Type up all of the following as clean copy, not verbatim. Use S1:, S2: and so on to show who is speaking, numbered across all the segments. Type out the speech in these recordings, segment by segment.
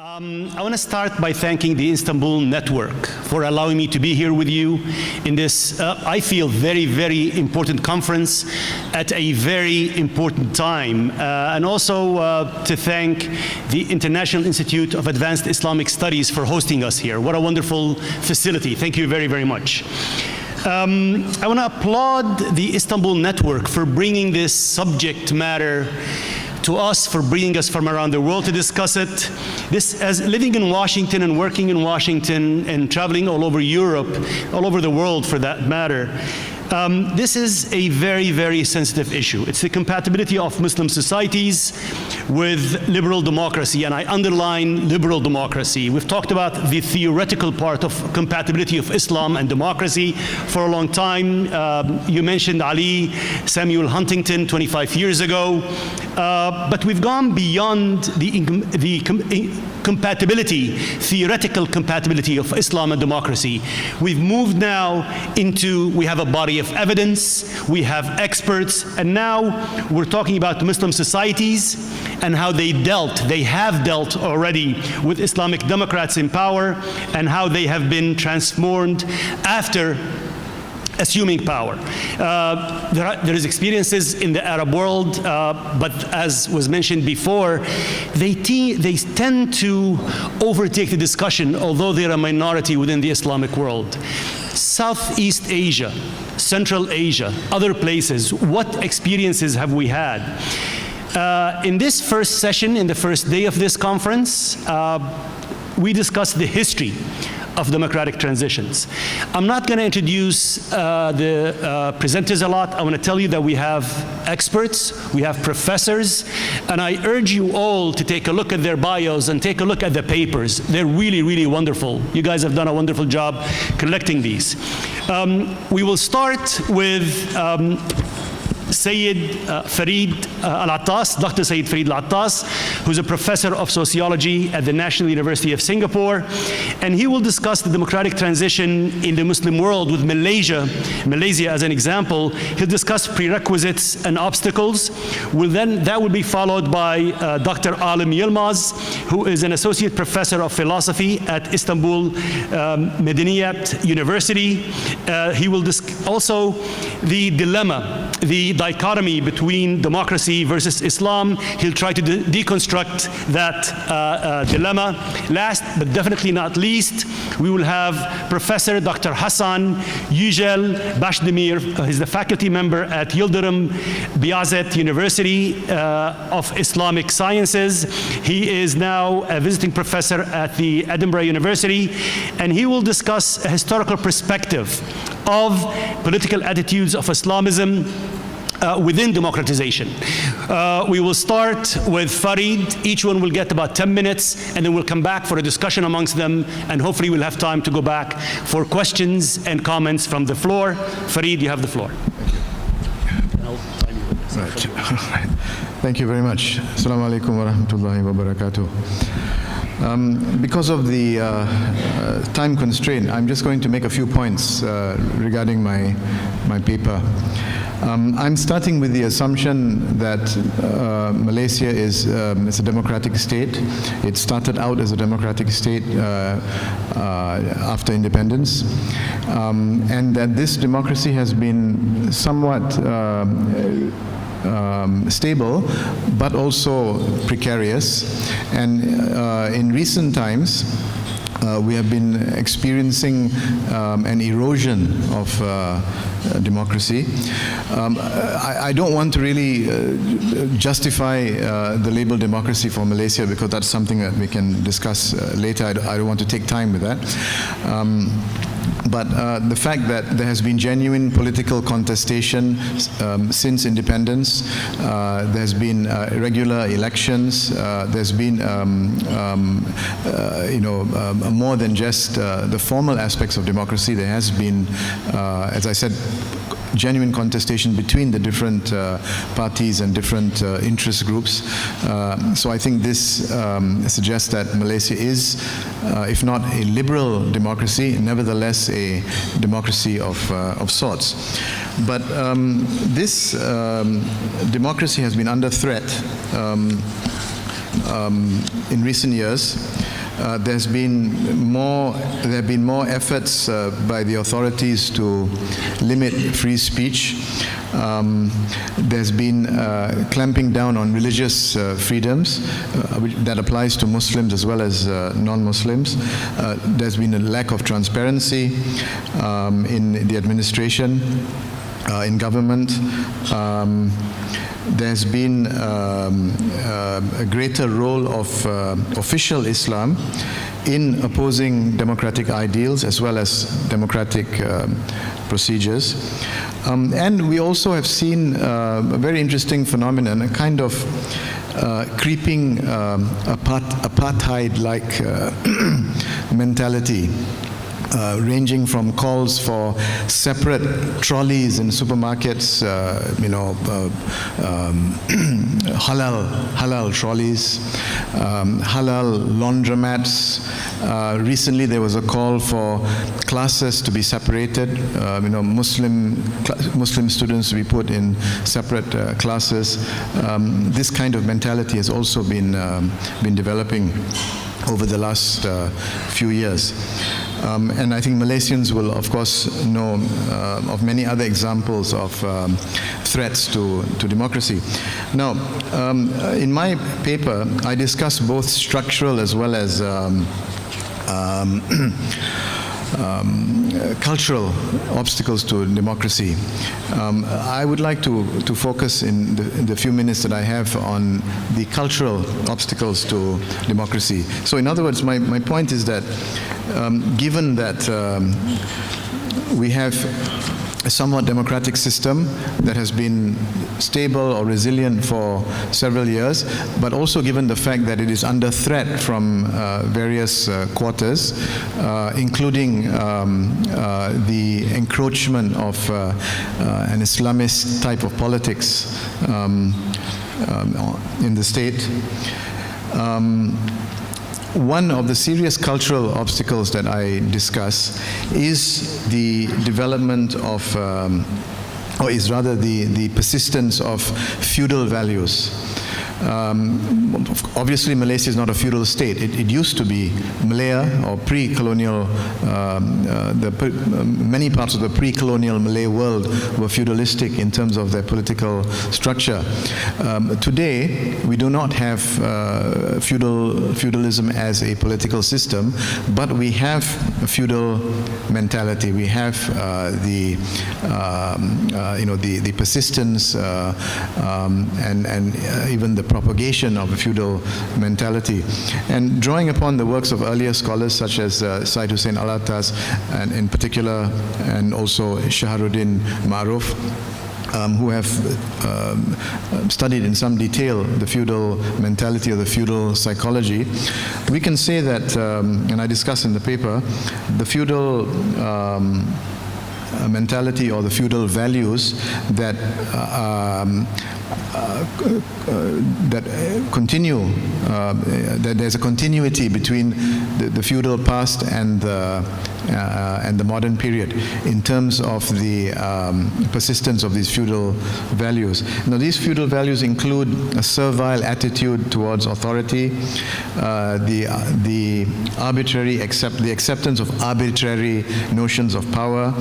S1: I want to start by thanking the Istanbul Network for allowing me to be here with you in this, I feel, very, very important conference at a very important time. And also to thank the International Institute of Advanced Islamic Studies for hosting us here. What a wonderful facility. Thank you very, very much. I want to applaud the Istanbul Network for bringing this subject matter to us, for bringing us from around the world to discuss it. This, as living in Washington and working in Washington and traveling all over Europe, all over the world for that matter, this is a very, very sensitive issue. It's the compatibility of Muslim societies with liberal democracy, and I underline liberal democracy. We've talked about the theoretical part of compatibility of Islam and democracy for a long time. You mentioned Ali, Samuel Huntington 25 years ago, but we've gone beyond the compatibility, theoretical compatibility of Islam and democracy. We've moved now into, we have a body of evidence, we have experts, and now we're talking about Muslim societies and how they have dealt already with Islamic democrats in power and how they have been transformed after assuming power. There is experiences in the Arab world, but as was mentioned before, they tend to overtake the discussion, although they're a minority within the Islamic world. Southeast Asia, Central Asia, other places, what experiences have we had? In this first session, in the first day of this conference, we discussed the history of democratic transitions. I'm not going to introduce the presenters a lot. I want to tell you that we have experts, we have professors, and I urge you all to take a look at their bios and take a look at the papers. They're really, really wonderful. You guys have done a wonderful job collecting these. We will start with Syed Farid Al-Attas, Dr. Syed Farid Al-Attas, who's a professor of sociology at the National University of Singapore, and he will discuss the democratic transition in the Muslim world with Malaysia as an example. He'll discuss prerequisites and obstacles. That will be followed by Dr. Alim Yilmaz, who is an associate professor of philosophy at Istanbul Medeniyet University. He will discuss also the dilemma, the dichotomy between democracy versus Islam. He'll try to deconstruct that dilemma. Last but definitely not least, we will have Professor Dr. Hasan Yucel Basdemir. He's the faculty member at Yildirim Beyazet University of Islamic Sciences. He is now a visiting professor at the Edinburgh University, and he will discuss a historical perspective of political attitudes of Islamism within democratization. We will start with Farid. Each one will get about 10 minutes, and then we'll come back for a discussion amongst them, and hopefully we'll have time to go back for questions and comments from the floor. Farid, you have the floor.
S2: Right. Thank you very much. Assalamu alaikum wa rahmatullahi wa barakatuh. Because of the time constraint, I'm just going to make a few points regarding my paper. I'm starting with the assumption that Malaysia is a democratic state. It started out as a democratic state after independence, and that this democracy has been somewhat stable, but also precarious. And in recent times, we have been experiencing an erosion of democracy. I don't want to really justify the label democracy for Malaysia, because that's something that we can discuss later. I don't want to take time with that. But the fact that there has been genuine political contestation since independence, there's been regular elections, there's been more than just the formal aspects of democracy. There has been, as I said, genuine contestation between the different parties and different interest groups. So I think this suggests that Malaysia is, if not a liberal democracy, nevertheless a democracy of sorts. But this democracy has been under threat in recent years, there have been more efforts by the authorities to limit free speech. There's been clamping down on religious freedoms that applies to Muslims as well as non-Muslims. There's been a lack of transparency in the administration, in government. There's been a greater role of official Islam in opposing democratic ideals as well as democratic procedures. And we also have seen a very interesting phenomenon, a kind of creeping apartheid-like mentality. Ranging from calls for separate trolleys in supermarkets, halal trolleys, halal laundromats. Recently, there was a call for classes to be separated. Muslim students to be put in separate classes. This kind of mentality has also been developing over the last few years. And I think Malaysians will, of course, know of many other examples of threats to democracy. Now, in my paper, I discuss both structural as well as cultural obstacles to democracy. I would like to focus in the few minutes that I have on the cultural obstacles to democracy. So in other words, my point is that given that we have a somewhat democratic system that has been stable or resilient for several years, but also given the fact that it is under threat from various quarters, including the encroachment of an Islamist type of politics in the state. One of the serious cultural obstacles that I discuss is the development of, or is rather the persistence of feudal values. Obviously, Malaysia is not a feudal state. It used to be. Malaya, or pre-colonial, many parts of the pre-colonial Malay world were feudalistic in terms of their political structure. Today, we do not have feudalism as a political system, but we have a feudal mentality. We have the persistence and even the propagation of a feudal mentality. And drawing upon the works of earlier scholars such as Syed Hussein Alatas, and in particular, and also Shaharuddin Ma'ruf, who have studied in some detail the feudal mentality or the feudal psychology, we can say that, and I discuss in the paper, the feudal mentality or the feudal values that continue, that there's a continuity between the feudal past and the modern period in terms of the persistence of these feudal values. Now, these feudal values include a servile attitude towards authority, the acceptance of arbitrary notions of power,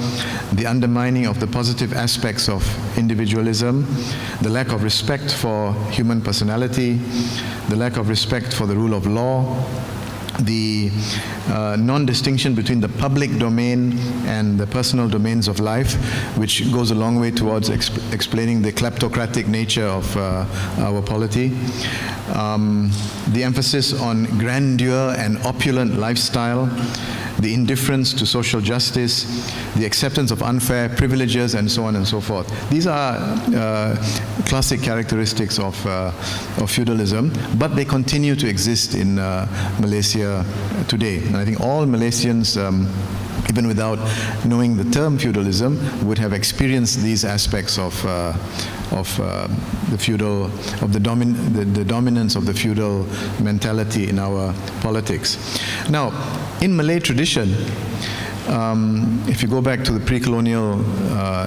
S2: the undermining of the positive aspects of individualism, the lack of respect for human personality, the lack of respect for the rule of law, the non-distinction between the public domain and the personal domains of life, which goes a long way towards explaining the kleptocratic nature of our polity. The emphasis on grandeur and opulent lifestyle, the indifference to social justice, the acceptance of unfair privileges, and so on and so forth. These are classic characteristics of feudalism, but they continue to exist in Malaysia today. And I think all Malaysians, even without knowing the term feudalism, would have experienced these aspects of the feudal, of the dominance of the feudal mentality in our politics. Now, in Malay tradition, if you go back to the pre-colonial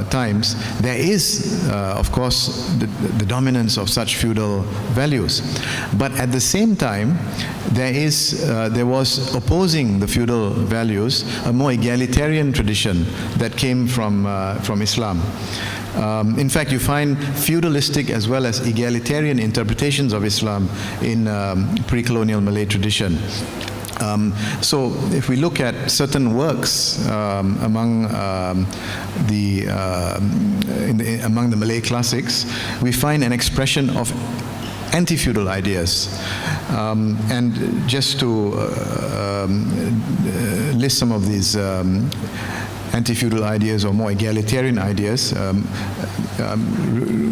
S2: times, there is, of course, the dominance of such feudal values. But at the same time, there was opposing the feudal values a more egalitarian tradition that came from Islam. In fact, you find feudalistic as well as egalitarian interpretations of Islam in pre-colonial Malay tradition. So if we look at certain works among the Malay classics, we find an expression of anti-feudal ideas. And just to list some of these anti-feudal ideas or more egalitarian ideas,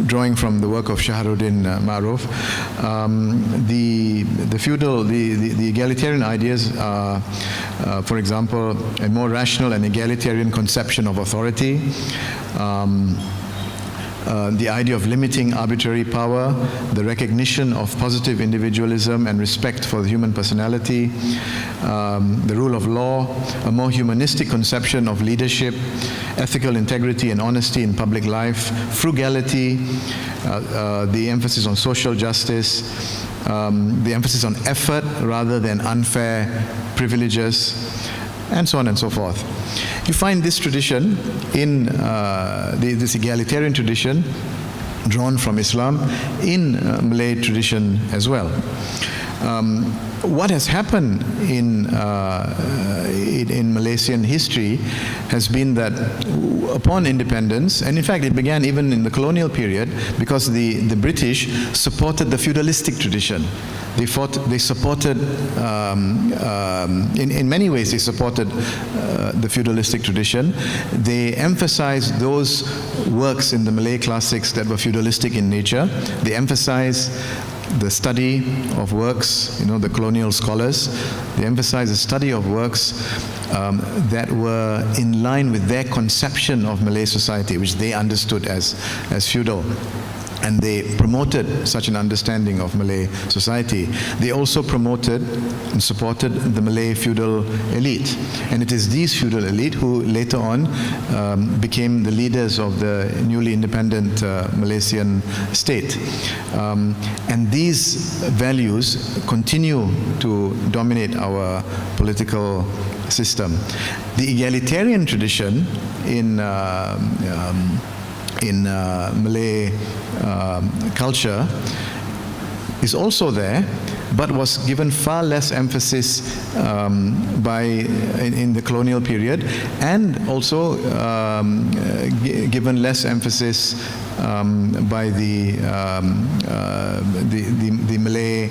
S2: drawing from the work of Shahruddin Maruf, the egalitarian ideas are, for example, a more rational and egalitarian conception of authority, the idea of limiting arbitrary power, the recognition of positive individualism and respect for the human personality, the rule of law, a more humanistic conception of leadership, ethical integrity and honesty in public life, frugality, the emphasis on social justice, the emphasis on effort rather than unfair privileges, and so on and so forth. You find this tradition in this egalitarian tradition drawn from Islam in Malay tradition as well. What has happened in Malaysian history has been that upon independence, and in fact it began even in the colonial period, because the British supported the feudalistic tradition. They supported, in many ways they supported the feudalistic tradition. They emphasized those works in the Malay classics that were feudalistic in nature. They emphasized the study of works, the colonial scholars. They emphasized the study of works that were in line with their conception of Malay society, which they understood as feudal. And they promoted such an understanding of Malay society. They also promoted and supported the Malay feudal elite. And it is these feudal elite who later on became the leaders of the newly independent Malaysian state. And these values continue to dominate our political system. The egalitarian tradition in Malay culture is also there, but was given far less emphasis in the colonial period, and also given less emphasis by the Malay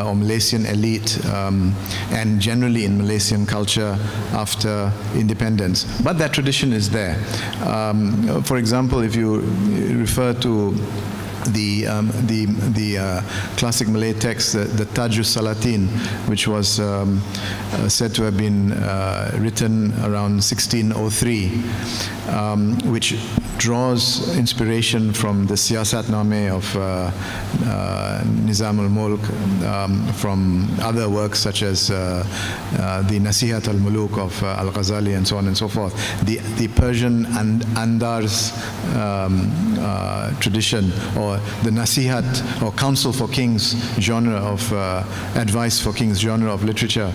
S2: or Malaysian elite and generally in Malaysian culture after independence. But that tradition is there. For example, if you refer to the classic Malay text, the Tajus Salatin, which was said to have been written around 1603, which draws inspiration from the Siyasatnameh of Nizam al-Mulk, from other works such as the Nasihat al-Muluk of Al-Ghazali, and so on and so forth. The Persian Andar's tradition, or the Nasihat or Counsel for Kings genre of advice for kings genre of literature.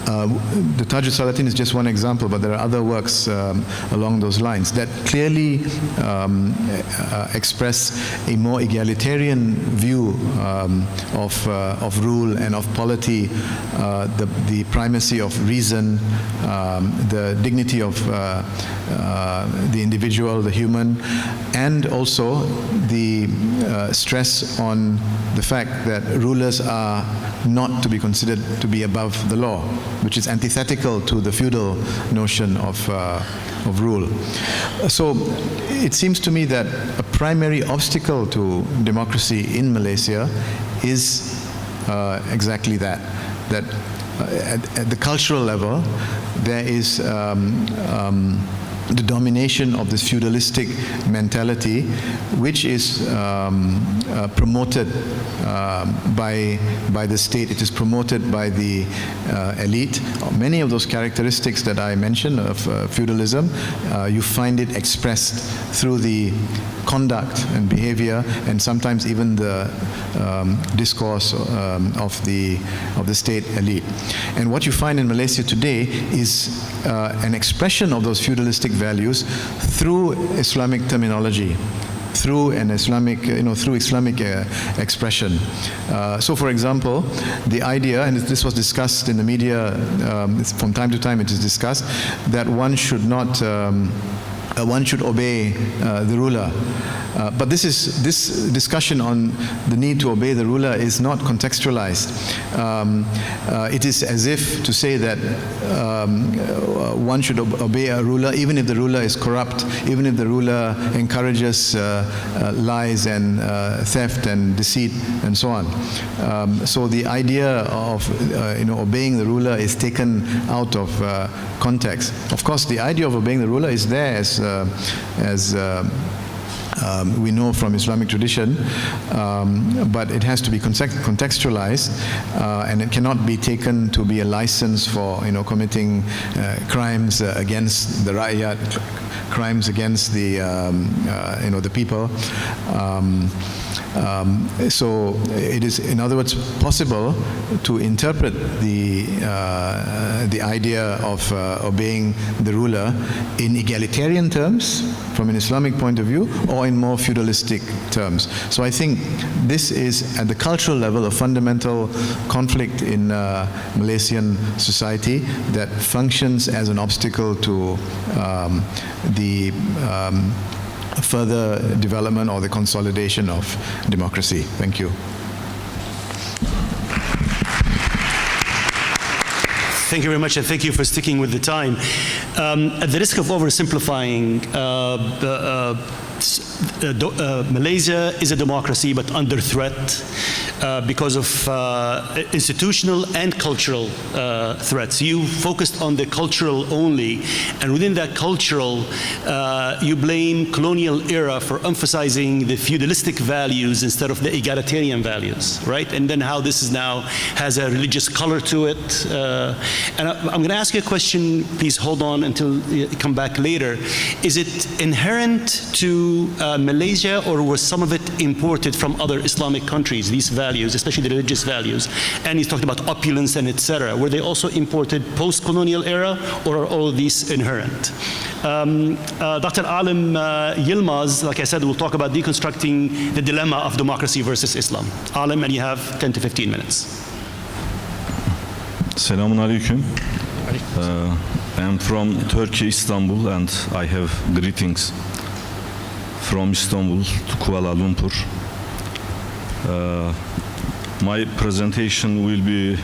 S2: The Tajus Salatin is just one example, but there are other works along those lines that clearly express a more egalitarian view of rule and of polity, the primacy of reason, the dignity of the individual, the human, and also the stress on the fact that rulers are not to be considered to be above the law, which is antithetical to the feudal notion of rule. So it seems to me that a primary obstacle to democracy in Malaysia is exactly that at the cultural level, there is the domination of this feudalistic mentality, which is promoted by the state. It is promoted by the elite. Many of those characteristics that I mentioned of feudalism, you find it expressed through the conduct and behavior, and sometimes even the discourse of the state elite. And what you find in Malaysia today is an expression of those feudalistic values through Islamic terminology, through an Islamic, through Islamic expression. So, for example, the idea, and this was discussed in the media from time to time, it is discussed that one should not. One should obey the ruler. But this discussion on the need to obey the ruler is not contextualized. It is as if to say that one should obey a ruler even if the ruler is corrupt, even if the ruler encourages lies and theft and deceit and so on. So the idea of obeying the ruler is taken out of context. Of course, the idea of obeying the ruler is there as we know from Islamic tradition, but it has to be contextualized, and it cannot be taken to be a license for committing crimes against the rakyat, crimes against the the people. So it is, in other words, possible to interpret the idea of obeying the ruler in egalitarian terms from an Islamic point of view, or in more feudalistic terms. So I think this is, at the cultural level, a fundamental conflict in Malaysian society that functions as an obstacle to the further development or the consolidation of democracy. Thank you.
S1: Thank you very much, and thank you for sticking with the time. At the risk of oversimplifying, Malaysia is a democracy, but under threat because of institutional and cultural threats. You focused on the cultural only, and within that cultural, you blame colonial era for emphasizing the feudalistic values instead of the egalitarian values, right? And then how this is now has a religious color to it. And I'm going to ask you a question. Please hold on until you come back later. Is it inherent to Malaysia, or was some of it imported from other Islamic countries, these values, especially the religious values? And he's talked about opulence and etc. Were they also imported post-colonial era, or are all of these inherent? Dr. Alim Yilmaz, like I said, will talk about deconstructing the dilemma of democracy versus Islam. Alim, and you have 10 to 15 minutes.
S3: Selamun Aleyküm. I am from Turkey, Istanbul, and I have greetings from Istanbul to Kuala Lumpur. My presentation will be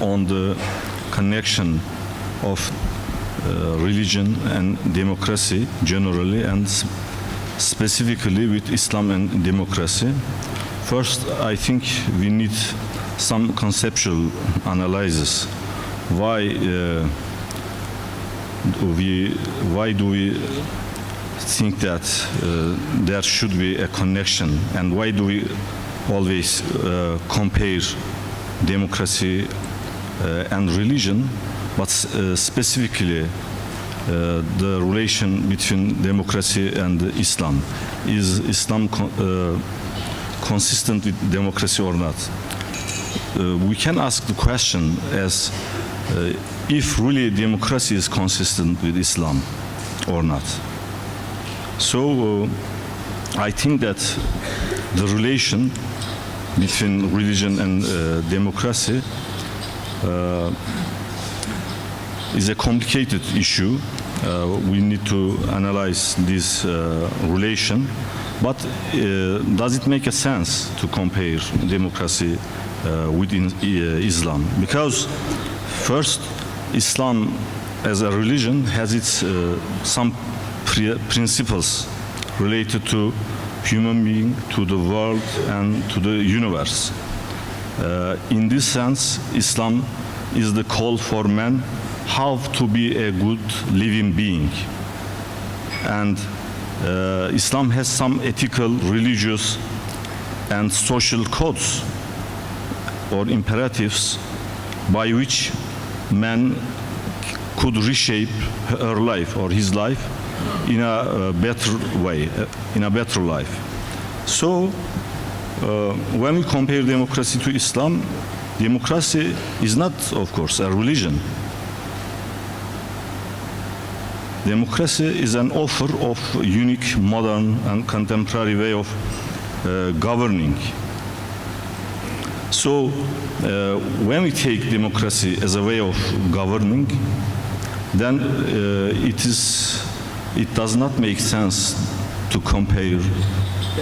S3: on the connection of religion and democracy generally, and specifically with Islam and democracy. First, I think we need some conceptual analysis. Why do we think that there should be a connection, and why do we always compare democracy and religion, but specifically the relation between democracy and Islam? Is Islam consistent with democracy or not? We can ask the question as if really democracy is consistent with Islam or not. So I think that the relation between religion and democracy is a complicated issue. We need to analyze this relation, but does it make a sense to compare democracy within Islam? Because first, Islam as a religion has its some principles related to human being, to the world, and to the universe. In this sense, Islam is the call for man how to be a good living being. and Islam has some ethical, religious, and social codes or imperatives by which man could reshape her life or his life in a better way, in a better life. So, when we compare democracy to Islam, democracy is not, of course, a religion. Democracy is an offer of a unique, modern, and contemporary way of governing. So, when we take democracy as a way of governing, then it does not make sense to compare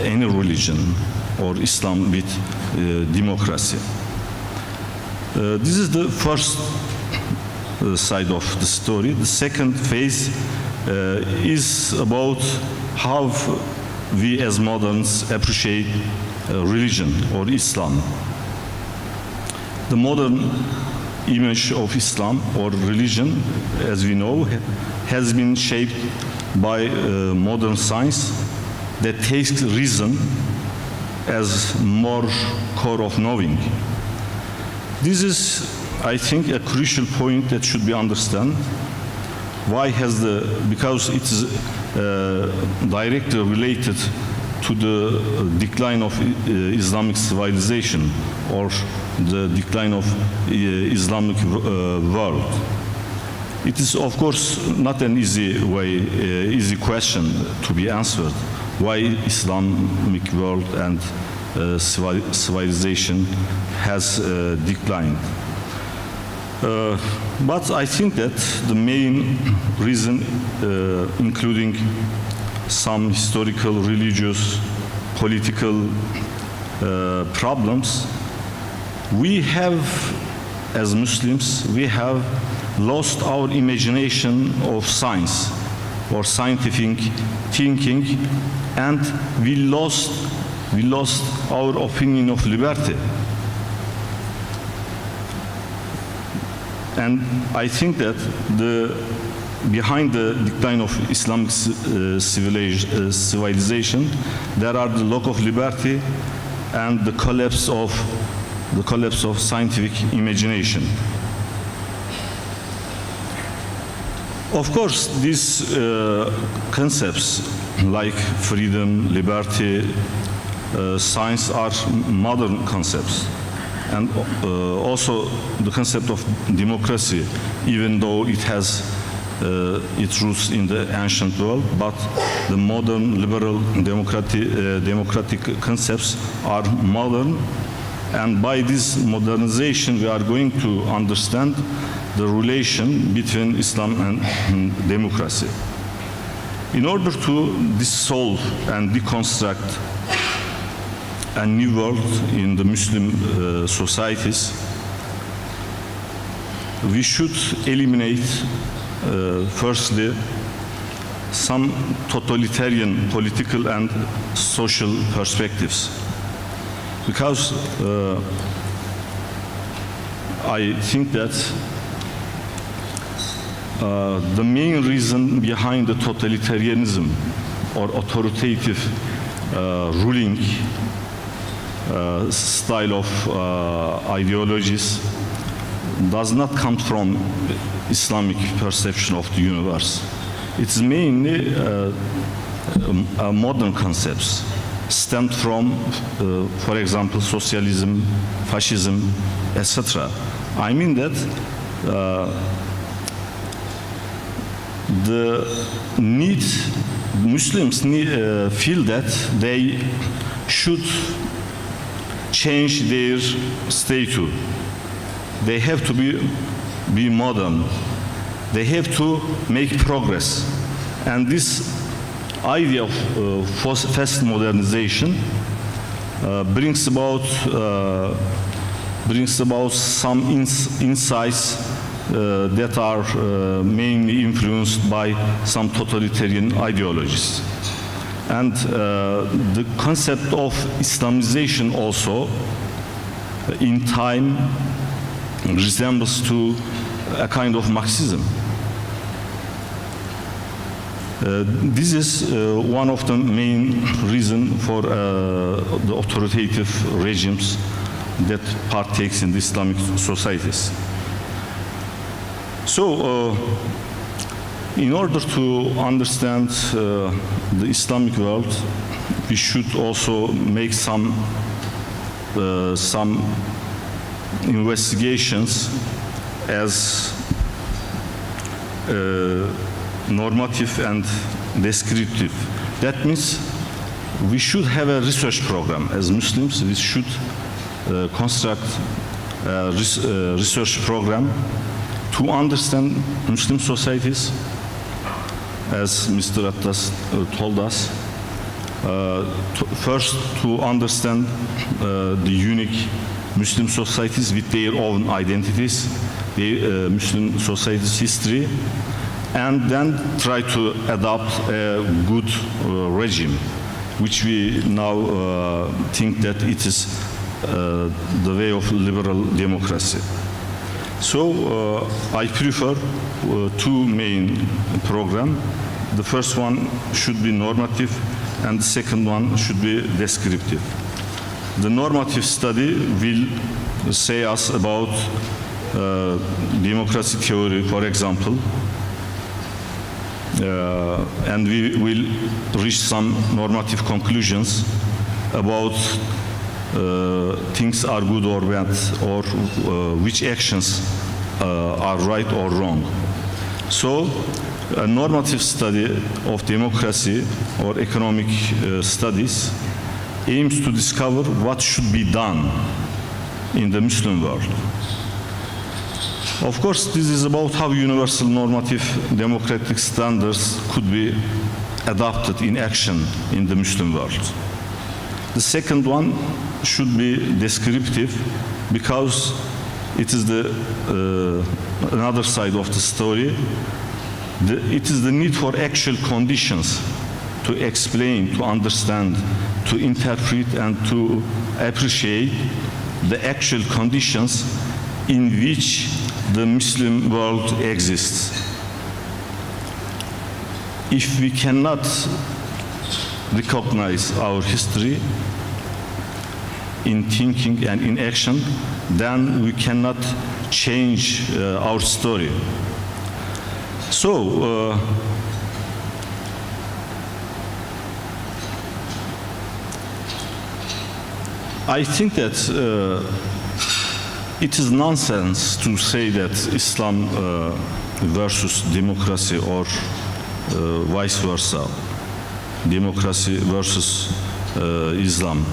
S3: any religion or Islam with democracy. This is the first side of the story. The second phase is about how we as moderns appreciate religion or Islam. The modern image of Islam or religion, as we know, has been shaped by modern science that takes reason as more core of knowing. This is, I think, a crucial point that should be understood. Why has because it is directly related to the decline of Islamic civilization or the decline of Islamic world. It is, of course, not an easy question to be answered. Why Islamic world and civilization has declined. But I think that the main reason, including some historical, religious, political problems, we have, as Muslims, we have lost our imagination of science or scientific thinking, and we lost our opinion of liberty. And I think that behind the decline of Islamic civilization, there are the lack of liberty and the collapse of scientific imagination. Of course, these concepts like freedom, liberty, science are modern concepts. And also the concept of democracy, even though it has its roots in the ancient world, but the modern liberal democratic concepts are modern, and by this modernization we are going to understand the relation between Islam and democracy. In order to dissolve and deconstruct a new world in the Muslim societies, we should eliminate, firstly, some totalitarian political and social perspectives. Because I think that the main reason behind the totalitarianism or authoritative ruling style of ideologies does not come from Islamic perception of the universe. It's mainly modern concepts stemmed from, for example, socialism, fascism, etc. I mean that Muslims feel that they should change their status. They have to be modern. They have to make progress. And this idea of fast modernization brings about some insights that are mainly influenced by some totalitarian ideologies. And the concept of Islamization also, in time, resembles to a kind of Marxism. This is one of the main reasons for the authoritative regimes that partakes in the Islamic societies. So, in order to understand the Islamic world, we should also make some investigations as normative and descriptive. That means we should have a research program. As Muslims, we should construct a research program to understand Muslim societies, as Mr. Attas told us. First, to understand the unique Muslim societies with their own identities, the Muslim society's history, and then try to adopt a good regime, which we now think that it is the way of liberal democracy. So I prefer two main programs. The first one should be normative, and the second one should be descriptive. The normative study will say us about democracy theory, for example, and we will reach some normative conclusions about things are good or bad, or which actions are right or wrong. So, a normative study of democracy or economic studies aims to discover what should be done in the Muslim world. Of course, this is about how universal normative democratic standards could be adopted in action in the Muslim world. The second one should be descriptive, because it is the another side of the story. It is the need for actual conditions to explain, to understand, to interpret, and to appreciate the actual conditions in which the Muslim world exists. If we cannot recognize our history in thinking and in action, then we cannot change our story. So, I think that it is nonsense to say that Islam versus democracy, or vice versa, democracy versus Islam.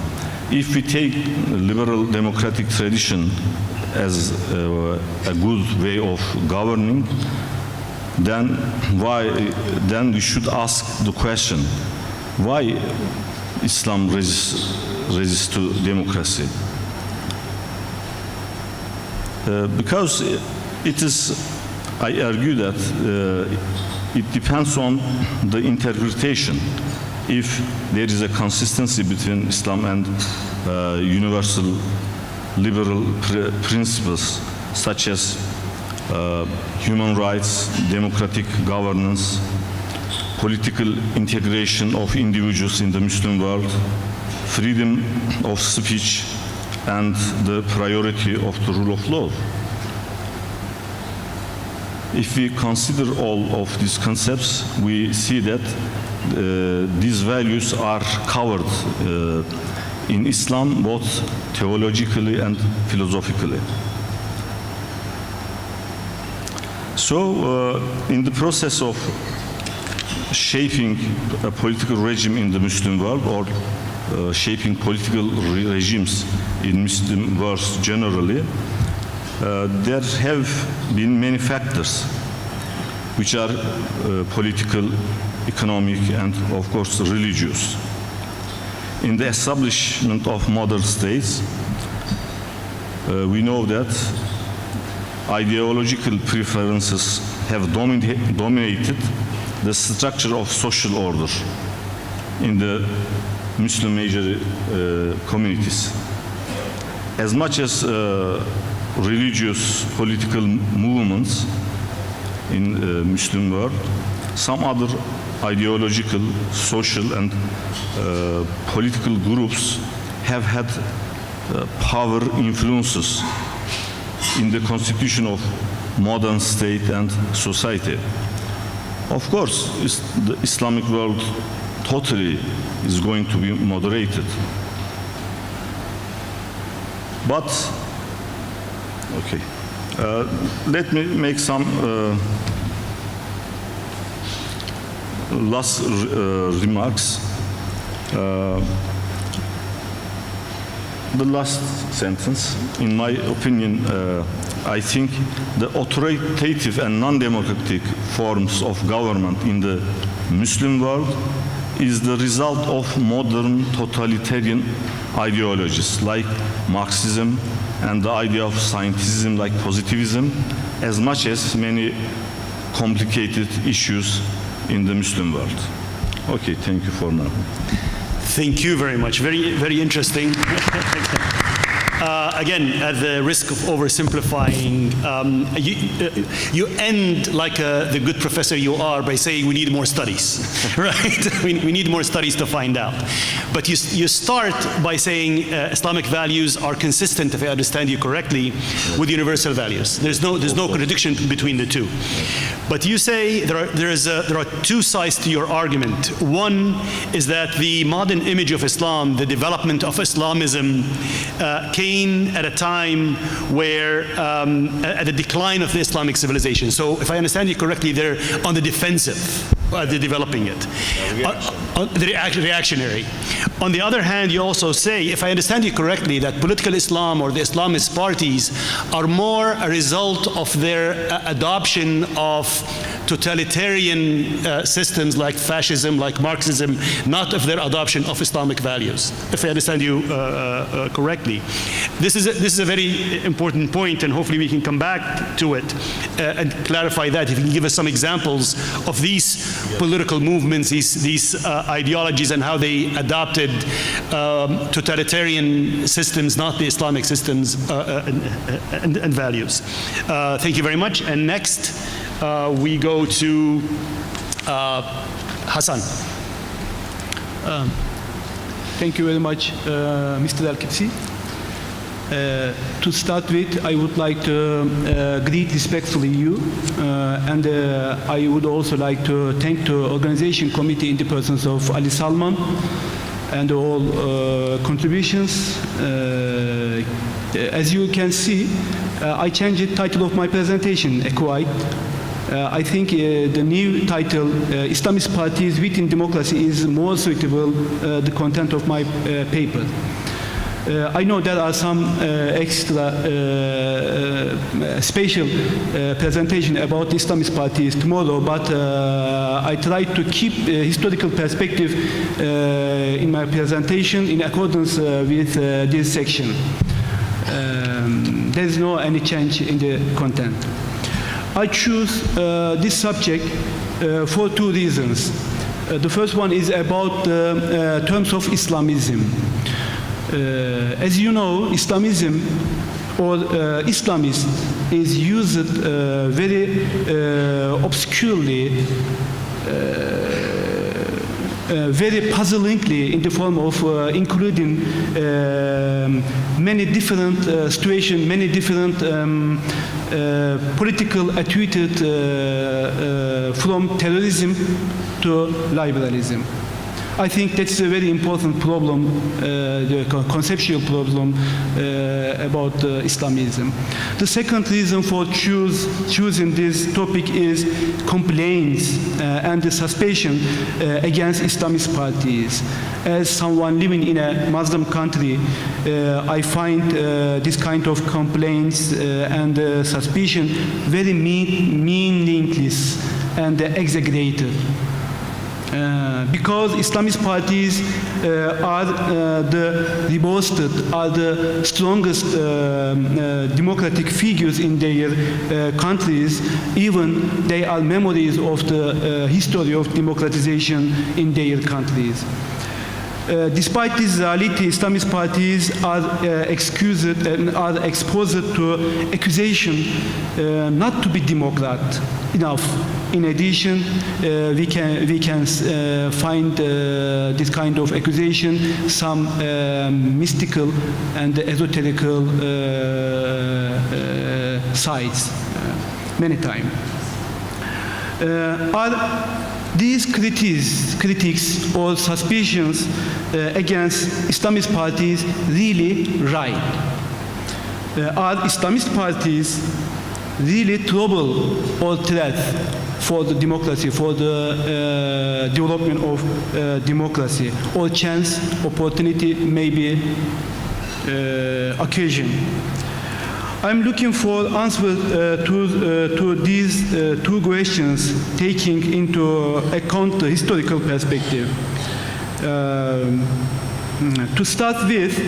S3: If we take liberal democratic tradition as a good way of governing, then we should ask the question, why Islam resists to democracy? Because it is, I argue that it depends on the interpretation. If there is a consistency between Islam and universal liberal principles, such as human rights, democratic governance, political integration of individuals in the Muslim world, freedom of speech, and the priority of the rule of law. If we consider all of these concepts, we see that these values are covered in Islam, both theologically and philosophically. So, in the process of shaping a political regime in the Muslim world, or shaping political regimes in Muslim worlds generally, there have been many factors which are political, economic, and of course religious. In the establishment of modern states, we know that ideological preferences have dominated the structure of social order in the Muslim major communities. As much as religious political movements in Muslim world, some other ideological, social, and political groups have had power influences in the constitution of modern state and society. Of course, the Islamic world totally is going to be moderated. But, okay, let me make some last remarks. The last sentence, in my opinion, I think the authoritative and non-democratic forms of government in the Muslim world is the result of modern totalitarian ideologies like Marxism and the idea of scientism like positivism, as much as many complicated issues in the Muslim world. Okay, thank you for now.
S1: Thank you very much. Very, very interesting. Again, at the risk of oversimplifying, you end like the good professor you are by saying we need more studies, right? We need more studies to find out. But you start by saying Islamic values are consistent, if I understand you correctly, with universal values. There's no contradiction between the two. But you say there are two sides to your argument. One is that the modern image of Islam, the development of Islamism, came at a time where, at the decline of the Islamic civilization. So if I understand you correctly, they're on the defensive, they're developing it. Reactionary. On the other hand, you also say, if I understand you correctly, that political Islam or the Islamist parties are more a result of their adoption of totalitarian systems like fascism, like Marxism, not of their adoption of Islamic values, if I understand you correctly. This is a very important point, and hopefully we can come back to it and clarify that. If you can give us some examples of these political movements, these ideologies, and how they adopted totalitarian systems, not the Islamic systems and values. Thank you very much. And next, we go to Hasan.
S4: Thank you very much, Mr. Alkebsi. To start with, I would like to greet respectfully you, and I would also like to thank the organization committee in the persons of Ali Salman and all contributions. As you can see, I changed the title of my presentation quite. I think the new title, Islamist Parties Within Democracy, is more suitable the content of my paper. I know there are some extra special presentation about Islamist parties tomorrow, but I try to keep historical perspective in my presentation in accordance with this section. There is no any change in the content. I choose this subject for two reasons. The first one is about the terms of Islamism. As you know, Islamism or Islamist is used very obscurely, very puzzlingly in the form of including many different situations, many different political attitudes from terrorism to liberalism. I think that's a very important problem, the conceptual problem about Islamism. The second reason for choosing this topic is complaints and the suspicion against Islamist parties. As someone living in a Muslim country, I find this kind of complaints and suspicion very meaningless and exaggerated. Because Islamist parties are the boasted, are the strongest democratic figures in their countries, even they are memories of the history of democratization in their countries. Despite this reality, Islamist parties are excused and are exposed to accusation not to be democrat enough, In addition, we can find this kind of accusation some mystical and esoterical sides many times. Are these critics or suspicions against Islamist parties really right? Are Islamist parties really trouble or threat for the democracy, for the development of democracy, or chance, opportunity, maybe occasion? I'm looking for answers to these two questions, taking into account the historical perspective. To start with,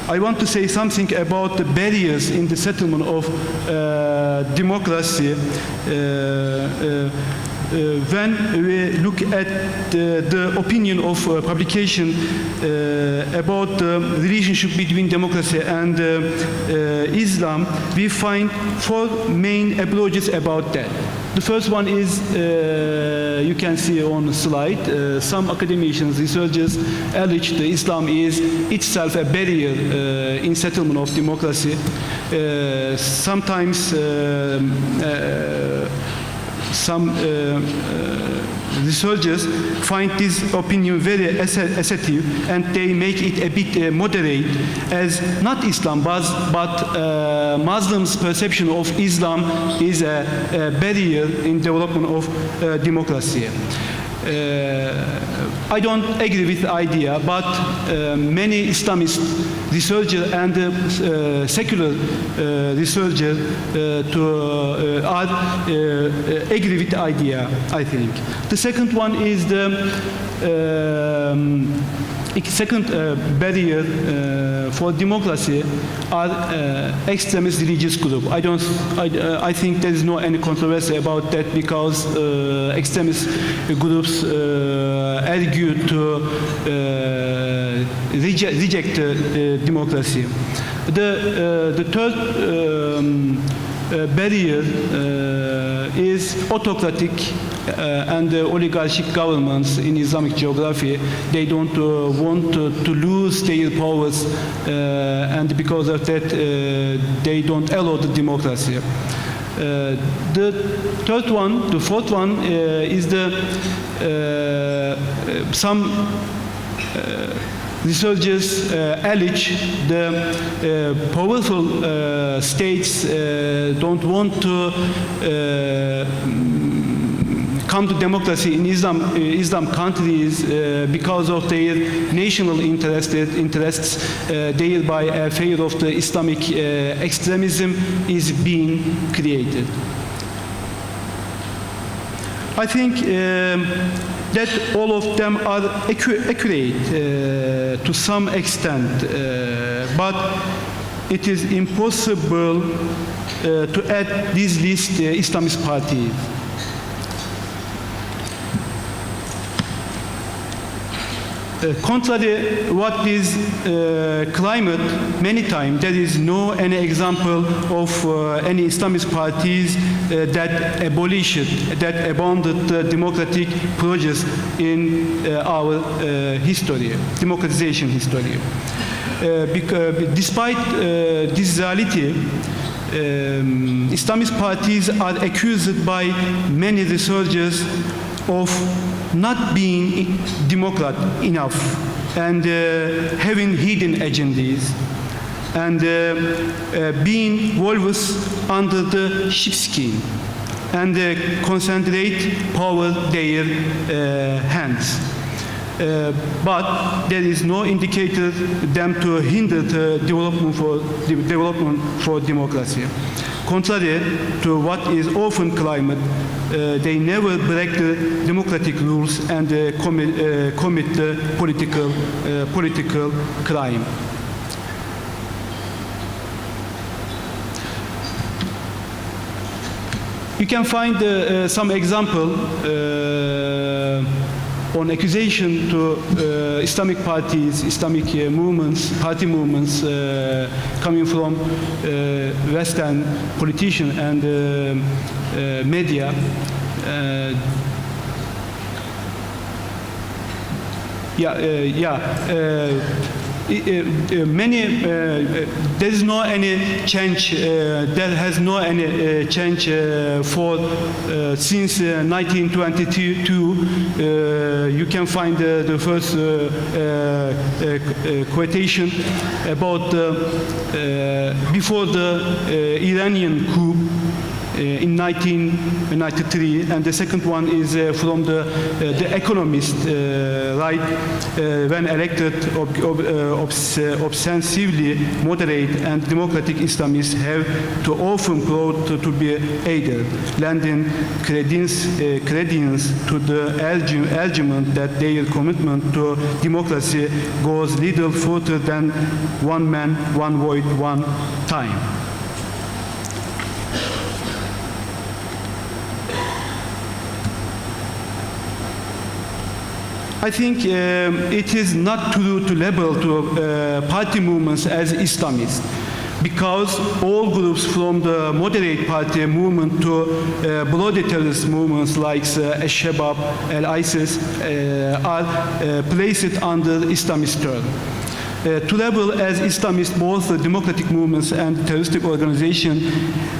S4: I want to say something about the barriers in the settlement of democracy. When we look at the opinion of publication about the relationship between democracy and Islam, we find four main approaches about that. The first one is, you can see on the slide, some academicians, researchers allege that Islam is itself a barrier in settlement of democracy. Sometimes some researchers find this opinion very assertive, and they make it a bit moderate, as not Islam, but Muslims' perception of Islam is a barrier in development of democracy. I don't agree with the idea, but many Islamist researchers and secular researchers agree with the idea, I think. The second one is the second barrier for democracy are extremist religious groups. I think there is no any controversy about that, because extremist groups argue to reject democracy. The third barrier is autocratic and oligarchic governments in Islamic geography. They don't want to lose their powers, and because of that, they don't allow the democracy. The fourth one is some researchers allege the powerful states don't want to come to democracy in Islam countries because of their national interests, thereby a fear of the Islamic extremism is being created. I think that all of them are accurate to some extent, but it is impossible to add this list Islamist parties. Contrary what is climate, many times there is no any example of any Islamist parties that abandoned the democratic process in our history, democratization history. Despite this reality, Islamist parties are accused by many researchers of not being democrat enough and having hidden agendas and being wolves under the sheepskin and concentrate power their hands. But there is no indicator them to hinder the development for democracy. Contrary to what is often claimed, they never break the democratic rules and commit the political crime. You can find some example on accusation to Islamic parties, Islamic party movements coming from Western politicians and media. there is no any change. There has no any change for since 1922. You can find the first quotation about before the Iranian coup in 1993, and the second one is from the Economist, right, when elected ostensibly moderate and democratic Islamists have too often proved to be either lending credence to the argument that their commitment to democracy goes little further than one man, one vote, one time. I think it is not true to label party movements as Islamist, because all groups from the moderate party movement to bloody terrorist movements like Al-Shabaab, Al-ISIS are placed under Islamist term. To label as Islamist both the democratic movements and terroristic organization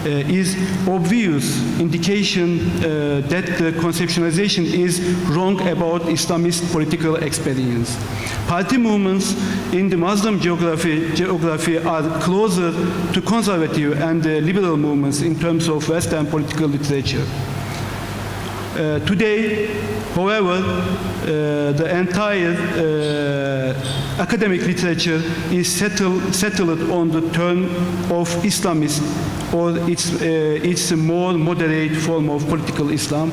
S4: is obvious indication that the conceptualization is wrong about Islamist political experience. Party movements in the Muslim geography are closer to conservative and liberal movements in terms of Western political literature. Today, however, the entire academic literature is settled on the term of Islamist, or its more moderate form of political Islam.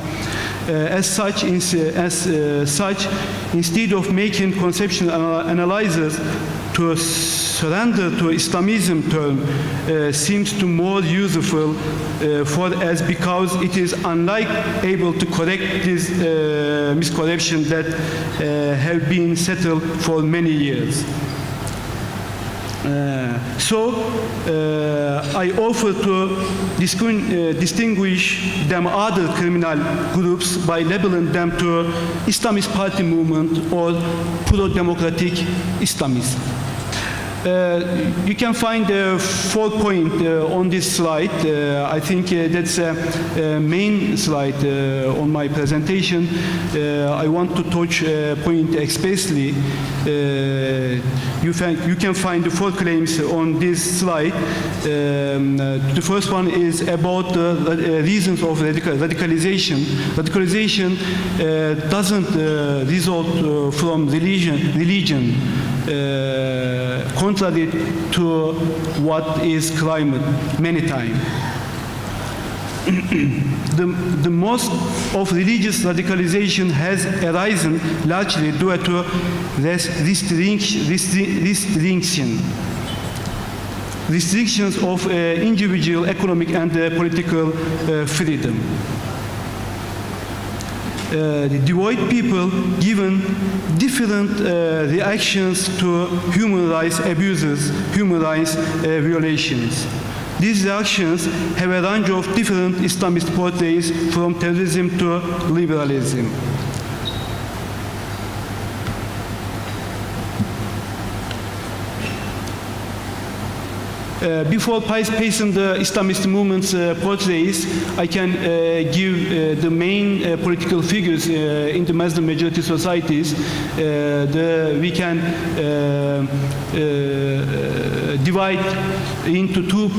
S4: As such, instead of making conceptual analysis to surrender to Islamism term seems to more useful for us, because it is unlike able to correct this misconception that have been settled for many years. I offer to distinguish them other criminal groups by labeling them to Islamist party movement or pro-democratic Islamism. You can find 4 points on this slide. I think that's a main slide on my presentation. I want to touch a point expressly. You can find the 4 claims on this slide. The first one is about the reasons of radicalization. Radicalization doesn't result from religion. Contrary to what is claimed many times. The most of religious radicalization has arisen largely due to restrictions of individual economic and political freedom. The white people given different reactions to human rights abuses, human rights violations. These reactions have a range of different Islamist portraits, from terrorism to liberalism. Before pasting the Islamist movement's portraits, I can give the main political figures in the Muslim majority societies. We can divide into 2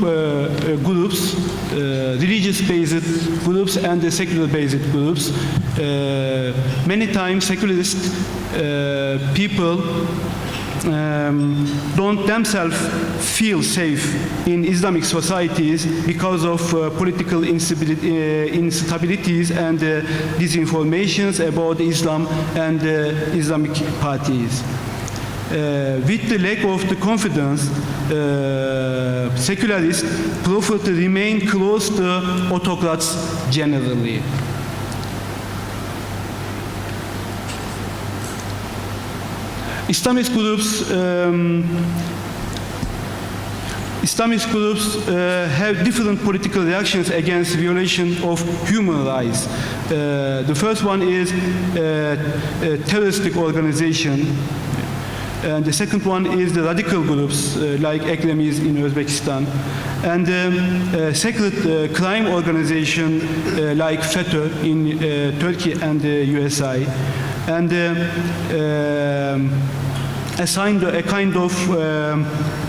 S4: groups, religious-based groups and the secular-based groups. Many times secularist people don't themselves feel safe in Islamic societies because of political instabilities and disinformations about Islam and Islamic parties. With the lack of the confidence, secularists prefer to remain close to autocrats generally. Islamist groups Islamist groups have different political reactions against violation of human rights. The first one is a terroristic organization. And the second one is the radical groups like Alkebsi in Uzbekistan. And secret crime organization like FETÖ in Turkey and the USA. And assigned a kind of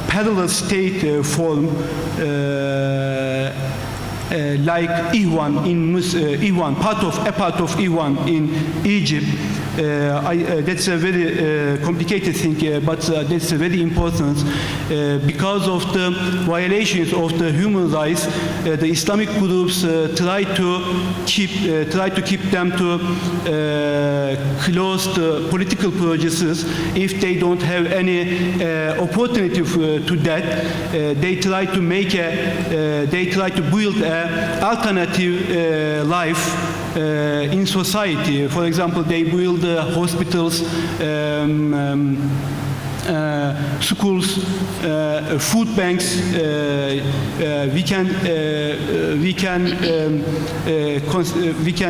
S4: parallel state form like Ikhwan in Ikhwan, a part of Ikhwan in Egypt. That's a very complicated thing, but that's very important because of the violations of the human rights. The Islamic groups try to keep them to close the political processes. If they don't have any alternative to that, they try to build an alternative life in society. For example, they build hospitals, schools, food banks. We can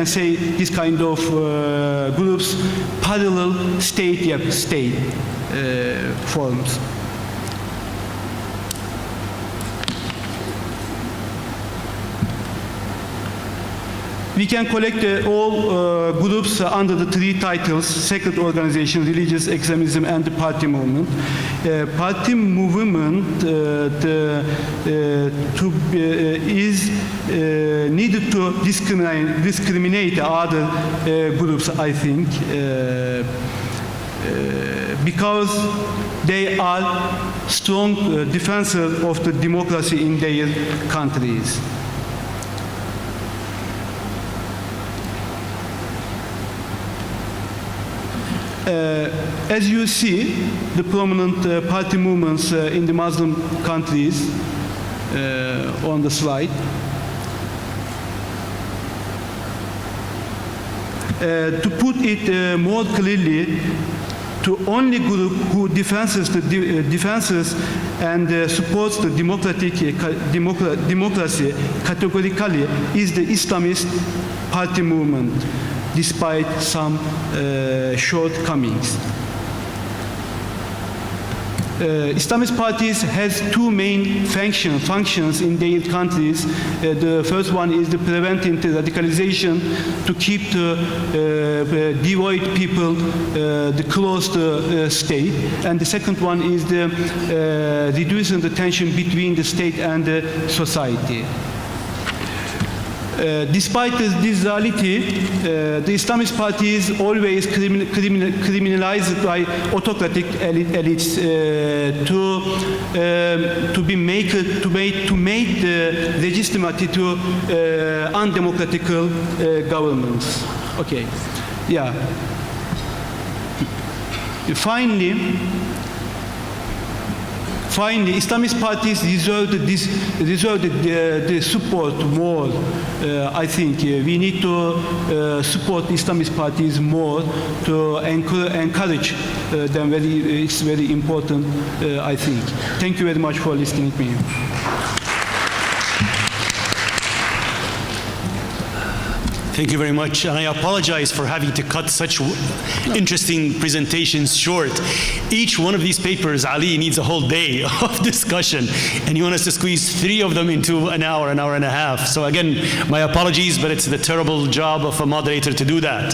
S4: say this kind of groups parallel state forms. We can collect all groups under the three titles: secret organization, religious extremism, and the party movement. Party movement is needed to discriminate other groups, I think, because they are strong defenders of the democracy in their countries. As you see, the prominent party movements in the Muslim countries on the slide. To put it more clearly, the only group who defends and supports the democracy categorically is the Islamist party movement, despite some shortcomings. Islamist parties has two main functions in their countries. The first one is the preventing the radicalization, to keep the devoid people the close to state, and the second one is the reducing the tension between the state and the society. Despite this reality, the Islamist parties always criminalized by autocratic elites to make the legitimacy to undemocratic governments. Okay, yeah. Finally, Islamist parties deserve the support more. I think we need to support Islamist parties more to encourage them. It's very important, I think. Thank you very much for listening to me.
S1: Thank you very much, and I apologize for having to cut such interesting presentations short. Each one of these papers, Ali, needs a whole day of discussion, and you want us to squeeze 3 of them into an hour and a half. So again, my apologies, but it's the terrible job of a moderator to do that.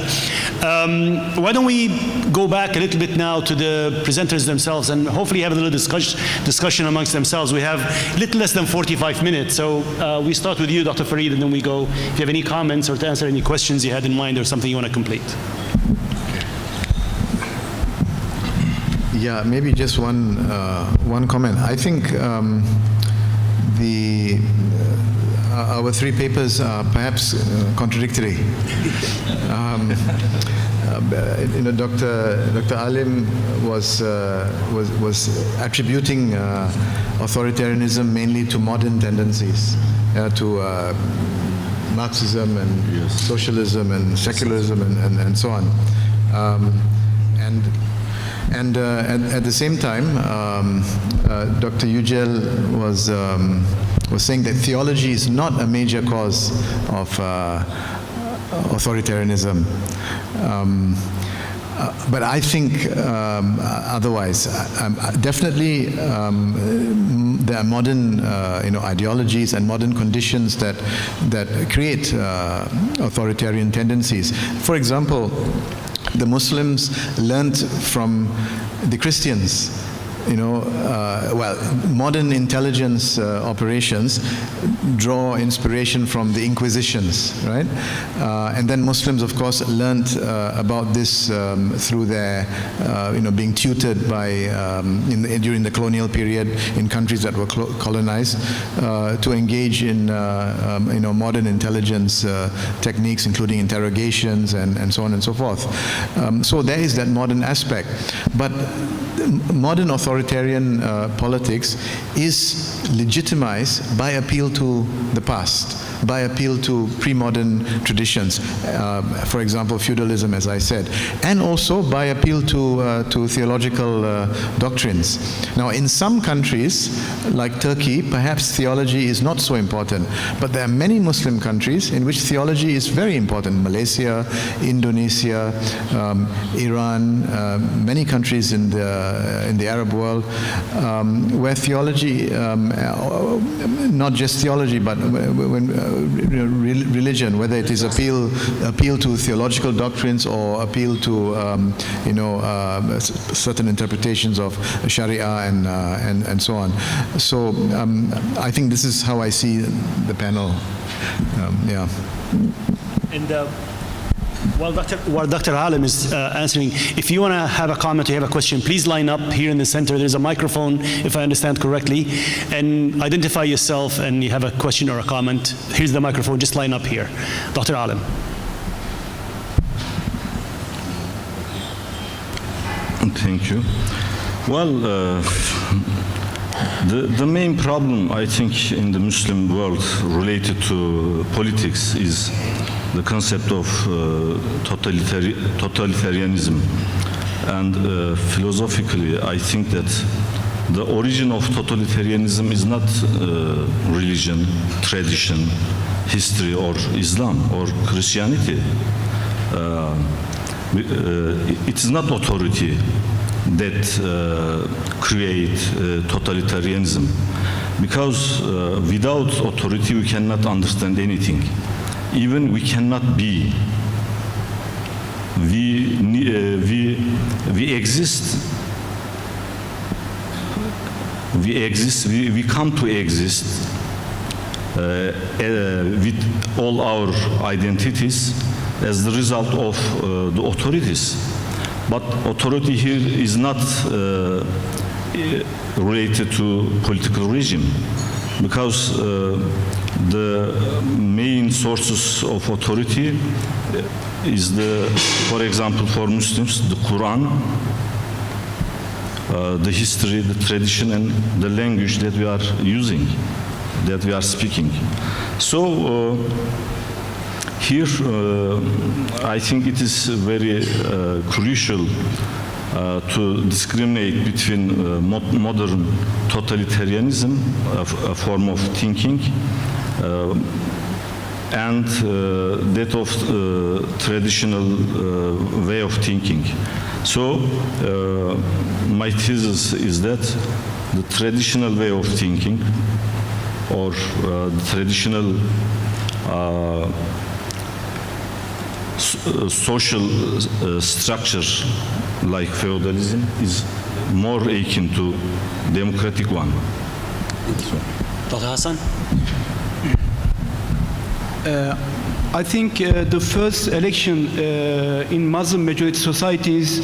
S1: Why don't we go back a little bit now to the presenters themselves and hopefully have a little discussion amongst themselves. We have a little less than 45 minutes, so we start with you, Dr. Farid, and then we go, if you have any comments or to answer any questions you had in mind or something you want to complete.
S2: Yeah, maybe just one comment. I think our 3 papers are perhaps contradictory. Dr. Alim was attributing authoritarianism mainly to modern tendencies, to Marxism and socialism and secularism and so on. And And at the same time, Dr. Yucel was saying that theology is not a major cause of authoritarianism. But I think otherwise. Definitely, there are modern, ideologies and modern conditions that create authoritarian tendencies. For example, the Muslims learned from the Christians. Modern intelligence operations draw inspiration from the Inquisitions, right? And then Muslims, of course, learned about this through their, being tutored by, during the colonial period in countries that were colonized, to engage in, modern intelligence techniques, including interrogations and so on and so forth. So there is that modern aspect. But modern authoritarian politics is legitimized by appeal to the past, by appeal to pre-modern traditions, for example, feudalism, as I said, and also by appeal to theological doctrines. Now, in some countries, like Turkey, perhaps theology is not so important, but there are many Muslim countries in which theology is very important. Malaysia, Indonesia, Iran, many countries in the Arab world, where theology, not just theology, but religion, whether it is appeal to theological doctrines or appeal to certain interpretations of Sharia and so on. So I think this is how I see the panel. Yeah.
S1: And while Dr. Alim is answering, if you want to have a comment or you have a question, please line up here in the center. There's a microphone, if I understand correctly, and identify yourself and you have a question or a comment. Here's the microphone, just line up here. Dr. Alim.
S3: Thank you. Well, the main problem, I think, in the Muslim world related to politics is the concept of totalitarianism. And philosophically, I think that the origin of totalitarianism is not religion, tradition, history, or Islam, or Christianity. It is not authority that create totalitarianism, because without authority we cannot understand anything. Even we cannot be. We exist. We come to exist with all our identities as the result of the authorities. But authority here is not related to political regime, because the main sources of authority is for example, for Muslims, the Quran, the history, the tradition, and the language that we are using, that we are speaking. So here, I think it is very crucial to discriminate between modern totalitarianism, a form of thinking, and that of traditional way of thinking. So my thesis is that the traditional way of thinking, or the traditional social structure like feudalism is more akin to democratic one.
S1: Dr. Hasan?
S4: I think the first election in Muslim majority societies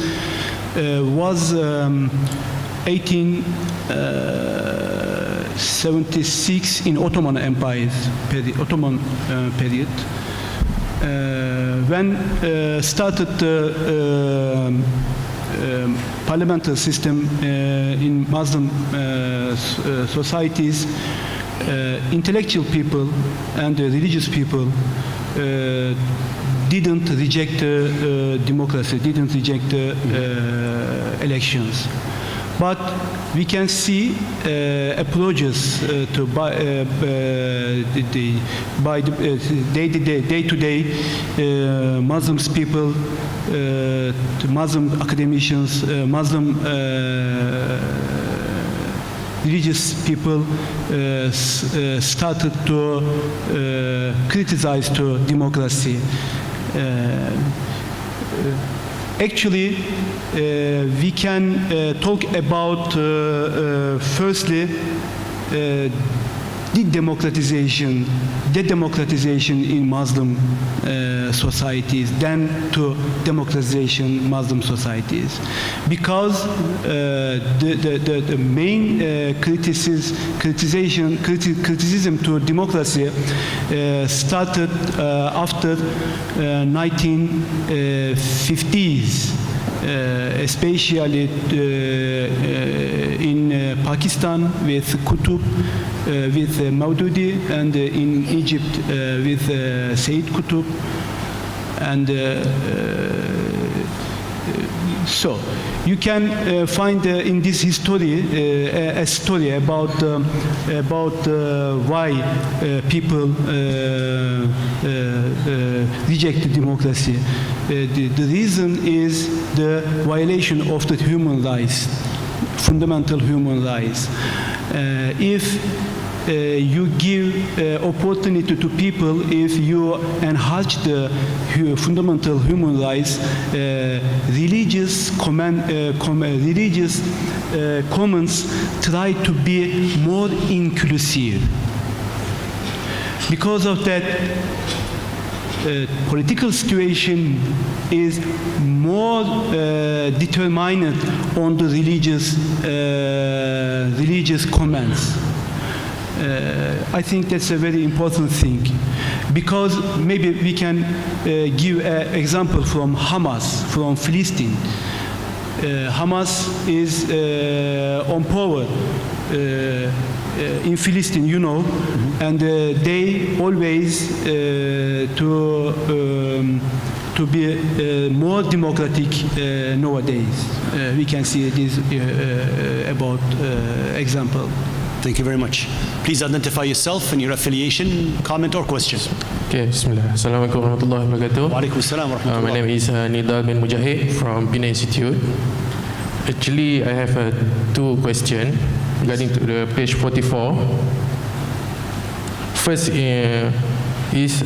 S4: was 1876 in Ottoman Empire period. When started the parliamentary system in Muslim societies, intellectual people and religious people didn't reject democracy, didn't reject elections. But we can see approaches to day-to-day Muslim people, to Muslim academicians, Muslim religious people started to criticize to democracy. Actually, we can talk about firstly the democratization in Muslim societies, then to democratization in Muslim societies, because the main criticism to democracy started after 1950s. Especially in Pakistan with Qutb, with Maududi, and in Egypt with Syed Qutb. And so you can find in this history a story about why people reject democracy. The reason is the violation of the human rights, fundamental human rights. If you give opportunity to people, if you enhance the fundamental human rights, religious commons try to be more inclusive. Because of that, political situation is more determined on the religious comments. I think that's a very important thing, because maybe we can give an example from Hamas, from Palestine. Hamas is on power in Palestine, you know, and they always to be more democratic nowadays. We can see this about example.
S1: Thank you very much. Please identify yourself and your affiliation, comment or question.
S5: Okay, Bismillah. Assalamualaikum warahmatullahi wabarakatuh.
S1: Wa alaikum assalam wa rahmatullah.
S5: My name is Nidal bin Mujahid from Bina Institute. Actually, I have two questions regarding to the page 44. First is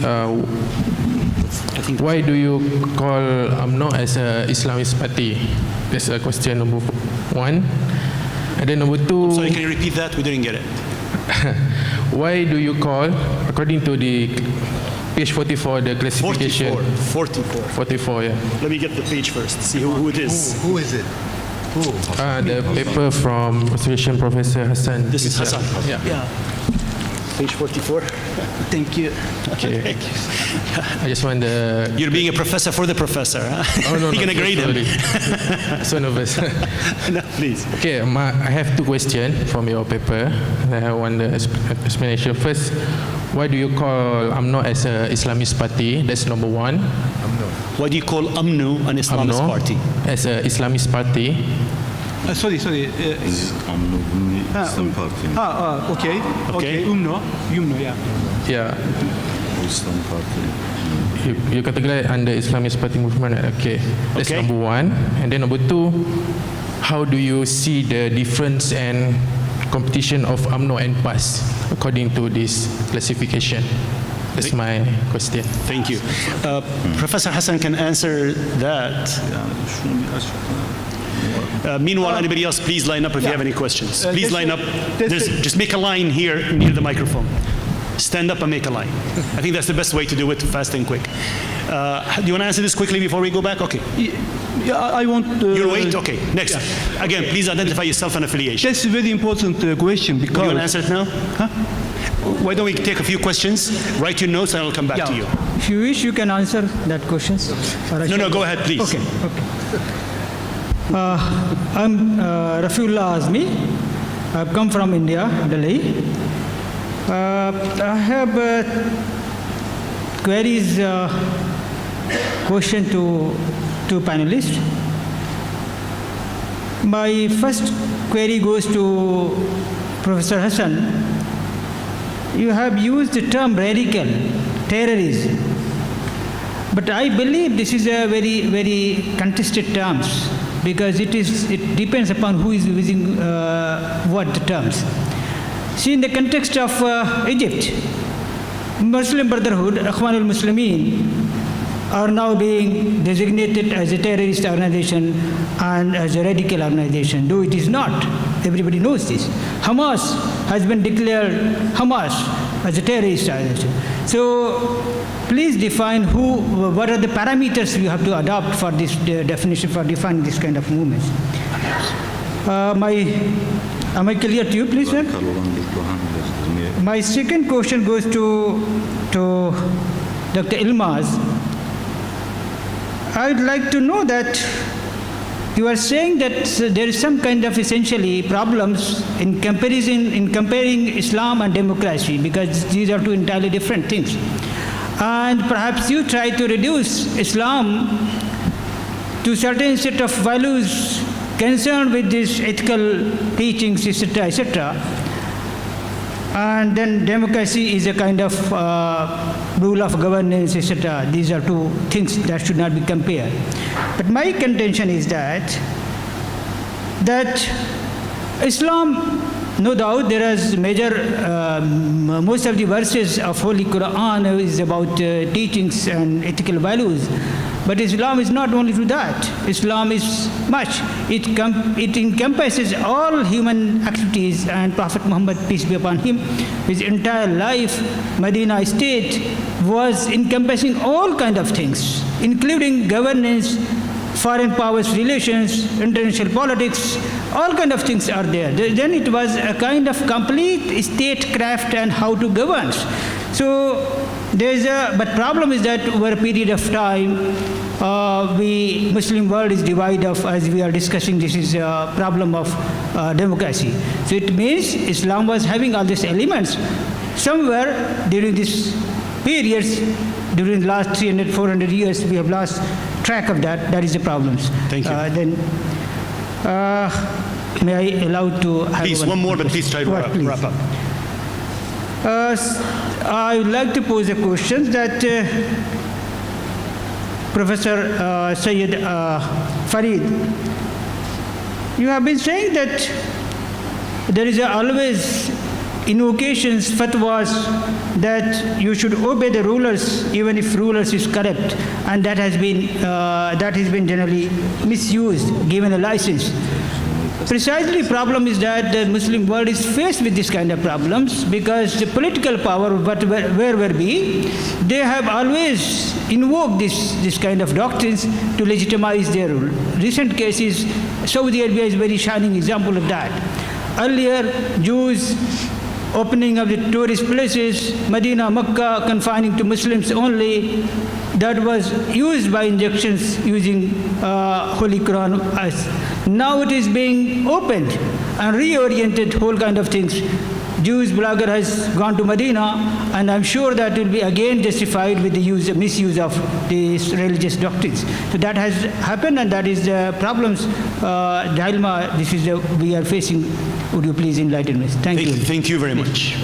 S5: why do you call UMNO as an Islamist party? That's question number one. And then number two.
S1: Sorry, can you repeat that? We didn't get it.
S5: Why do you call, according to the page 44, the classification? 44, yeah.
S1: Let me get the page first, see who it is.
S2: Who is it? Who?
S5: The paper from Association Professor Hasan.
S1: This is Hasan.
S5: Yeah.
S1: Page 44. Thank you.
S5: Okay.
S1: Thank you.
S5: I just want the...
S1: You're being a professor for the professor, huh?
S5: Oh, no,
S1: You're going to grade him.
S5: So nervous.
S1: No, please.
S5: Okay, I have two questions from your paper. I want the explanation. First, why do you call UMNO as an Islamist party? That's number one.
S1: Why do you call UMNO an Islamist
S5: UMNO
S1: party?
S5: As an Islamist party.
S4: Sorry.
S3: This is Islam Party.
S4: Okay. UMNO, yeah.
S5: Yeah.
S3: Islam Party.
S5: You categorize under Islamist party movement. Okay. That's number one. And then number two, how do you see the difference and competition of UMNO and PAS according to this classification? That's my question.
S1: Thank you. Professor Hasan can answer that. Meanwhile, anybody else, please line up if you have any questions. Please line up. Just make a line here near the microphone. Stand up and make a line. I think that's the best way to do it, fast and quick. Do you want to answer this quickly before we go back? Okay.
S4: Yeah, I want...
S1: You'll wait? Okay. Next. Yeah. Again, please identify yourself and affiliation.
S4: That's a very important question because...
S1: You want to answer it now?
S4: Huh?
S1: Why don't we take a few questions, write your notes, and I'll come back to you.
S6: If you wish, you can answer that questions.
S1: No, go ahead, please.
S6: Okay. I'm Rafiullah Azmi. I've come from India, Delhi. I have queries question to two panelists. My first query goes to Professor Hasan. You have used the term radical terrorism, but I believe this is a very, very contested terms because it depends upon who is using what the terms. See, in the context of Egypt, Muslim Brotherhood, Akhwan al-Muslimin, are now being designated as a terrorist organization and as a radical organization, though it is not. Everybody knows this. Hamas has been declared Hamas as a terrorist organization. So please define what are the parameters you have to adopt for this definition for defining this kind of movements. Am I clear to you, please, sir? My second question goes to Dr. Yilmaz. I would like to know that you are saying that there is some kind of essentially problems in comparing Islam and democracy because these are two entirely different things. And perhaps you try to reduce Islam to certain set of values concerned with these ethical teachings, etc., etc. And then democracy is a kind of rule of governance, etc. These are two things that should not be compared. But my contention is that Islam, no doubt, there is most of the verses of Holy Quran is about teachings and ethical values. But Islam is not only to that. Islam is much. It encompasses all human activities, and Prophet Muhammad, peace be upon him, his entire life, Medina state, was encompassing all kind of things, including governance, foreign powers relations, international politics, all kind of things are there. Then it was a kind of complete statecraft and how to govern. So but problem is that over a period of time, Muslim world is divided up, as we are discussing. This is a problem of democracy. So it means Islam was having all these elements. Somewhere during these periods, during the last 300, 400 years, we have lost track of that. That is the problems.
S1: Thank you.
S6: Then, may I allow to have
S1: please, one more, but please try to wrap up.
S6: I would like to pose a question that Professor Syed Farid, you have been saying that there is always invocations, fatwas, that you should obey the rulers even if rulers is corrupt, and that has been generally misused, given a license. Precisely, problem is that the Muslim world is faced with this kind of problems because the political power, wherever be, they have always invoked this kind of doctrines to legitimize their rule. Recent cases, Saudi Arabia is a very shining example of that. Earlier, Jews opening of the tourist places, Medina, Mecca, confining to Muslims only, that was used by injections using Holy Quran. Now it is being opened and reoriented, whole kind of things. Jewish blogger has gone to Medina, and I'm sure that will be again justified with the misuse of these religious doctrines. So that has happened, and that is the problems. Dilma, we are facing. Would you please enlighten me? Thank you.
S1: Thank you very much.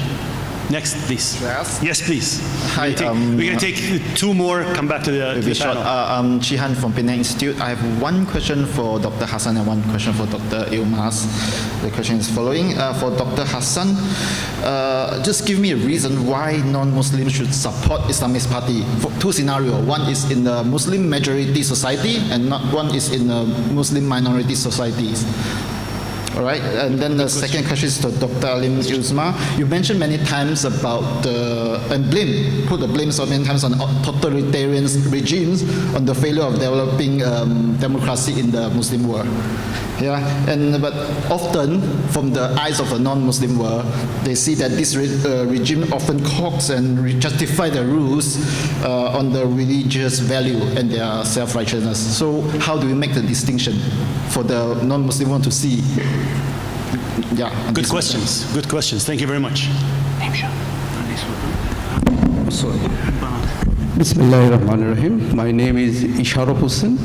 S1: Next, please. Yes, please.
S7: Hi.
S1: We're going to take two more, come back to the panel.
S7: I'm Jihan from Penang Institute. I have one question for Dr. Hasan and one question for Dr. Yilmaz. The question is following. For Dr. Hasan, just give me a reason why non-Muslims should support Islamist party. For two scenarios. One is in the Muslim majority society and one is in the Muslim minority societies. All right, and then the second question is to Dr. Alim Yuzma. You mentioned many times about put the blame so many times on totalitarian regimes on the failure of developing democracy in the Muslim world. Yeah, but often from the eyes of a non-Muslim world, they see that this regime often coax and justify the rules on the religious value and their self-righteousness. So how do we make the distinction for the non-Muslim one to see? Yeah.
S1: Good questions. Good questions. Thank you very much.
S8: Bismillahirrahmanirrahim. My name is Isharaf Hussain.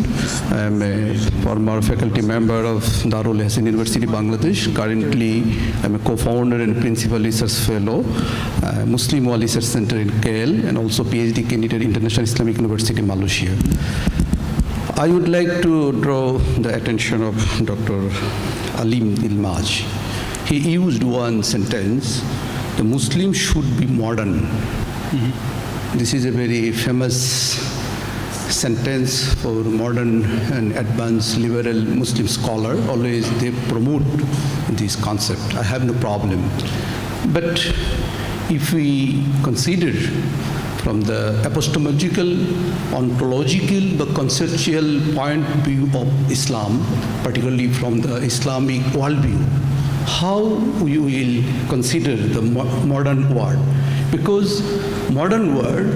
S8: I am a former faculty member of Darul Hasan University, Bangladesh. Currently, I am a co-founder and principal research fellow, Muslim Law Research Center in KL, and also PhD candidate at International Islamic University, Malaysia. I would like to draw the attention of Dr. Alim Yilmaz. He used one sentence, the Muslim should be modern. This is a very famous sentence for modern and advanced liberal Muslim scholar. Always they promote this concept. I have no problem. But if we consider from the epistemological, ontological, the conceptual point of view of Islam, particularly from the Islamic worldview, how we will consider the modern world? Because modern world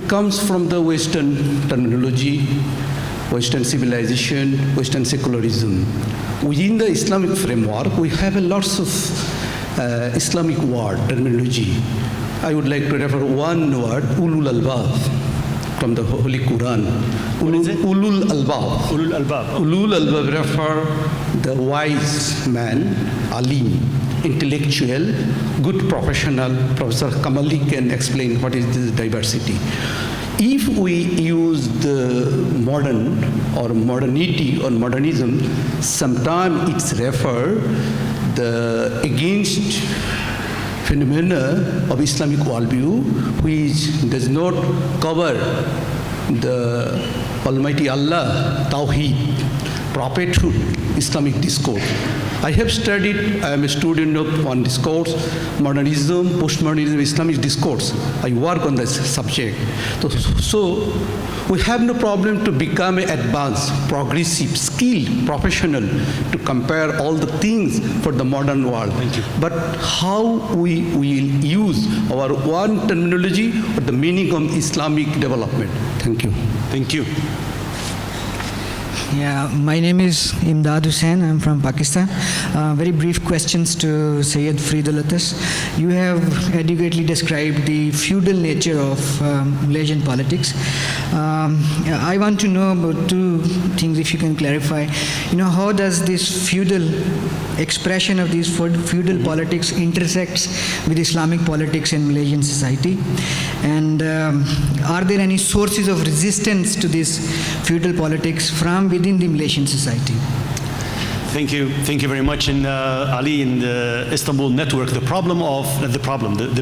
S8: comes from the Western terminology, Western civilization, Western secularism. Within the Islamic framework, we have lots of Islamic word terminology. I would like to refer one word, ulul albab, from the Holy Quran. Ulul albab.
S1: Ulul albab.
S8: Ulul albab refer the wise man, Alim, intellectual, good professional. Professor Kamali can explain what is this diversity. If we use the modern or modernity or modernism, sometimes it's refer the against phenomena of Islamic worldview, which does not cover the Almighty Allah, Tawheed, prophethood, Islamic discourse. I have studied, I am a student of one discourse, modernism, postmodernism, Islamic discourse. I work on this subject. So we have no problem to become an advanced, progressive, skilled professional to compare all the things for the modern world.
S1: Thank you.
S8: But how we will use our one terminology or the meaning of Islamic development. Thank you.
S1: Thank you.
S9: Yeah, my name is Imdad Hussain. I'm from Pakistan. Very brief questions to Syed Friedolatus. You have adequately described the feudal nature of Malaysian politics. I want to know about two things, if you can clarify. How does this feudal expression of these feudal politics intersects with Islamic politics in Malaysian society? And are there any sources of resistance to this feudal politics from within the Malaysian society?
S1: Thank you very much. And Ali, in the Istanbul network, the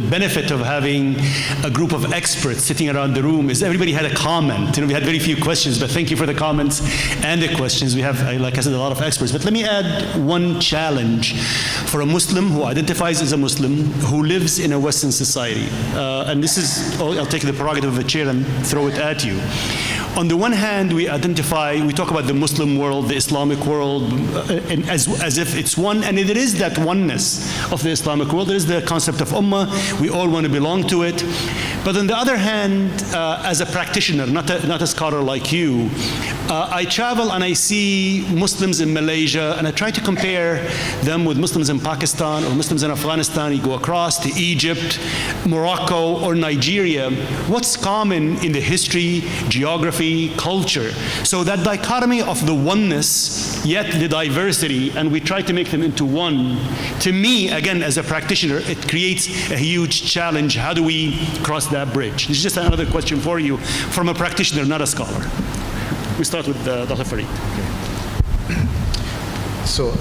S1: benefit of having a group of experts sitting around the room is everybody had a comment. We had very few questions, but thank you for the comments and the questions. We have, like I said, a lot of experts. But let me add one challenge for a Muslim who identifies as a Muslim, who lives in a Western society. And this is, I'll take the prerogative of a chair and throw it at you. On the one hand, we talk about the Muslim world, the Islamic world, as if it's one, and it is that oneness of the Islamic world. There is the concept of ummah. We all want to belong to it. But on the other hand, as a practitioner, not a scholar like you, I travel and I see Muslims in Malaysia, and I try to compare them with Muslims in Pakistan or Muslims in Afghanistan. You go across to Egypt, Morocco, or Nigeria. What's common in the history, geography, culture? So that dichotomy of the oneness, yet the diversity, and we try to make them into one. To me, again, as a practitioner, it creates a huge challenge. How do we cross that bridge? This is just another question for you from a practitioner, not a scholar. We start with Dr. Farid.
S2: So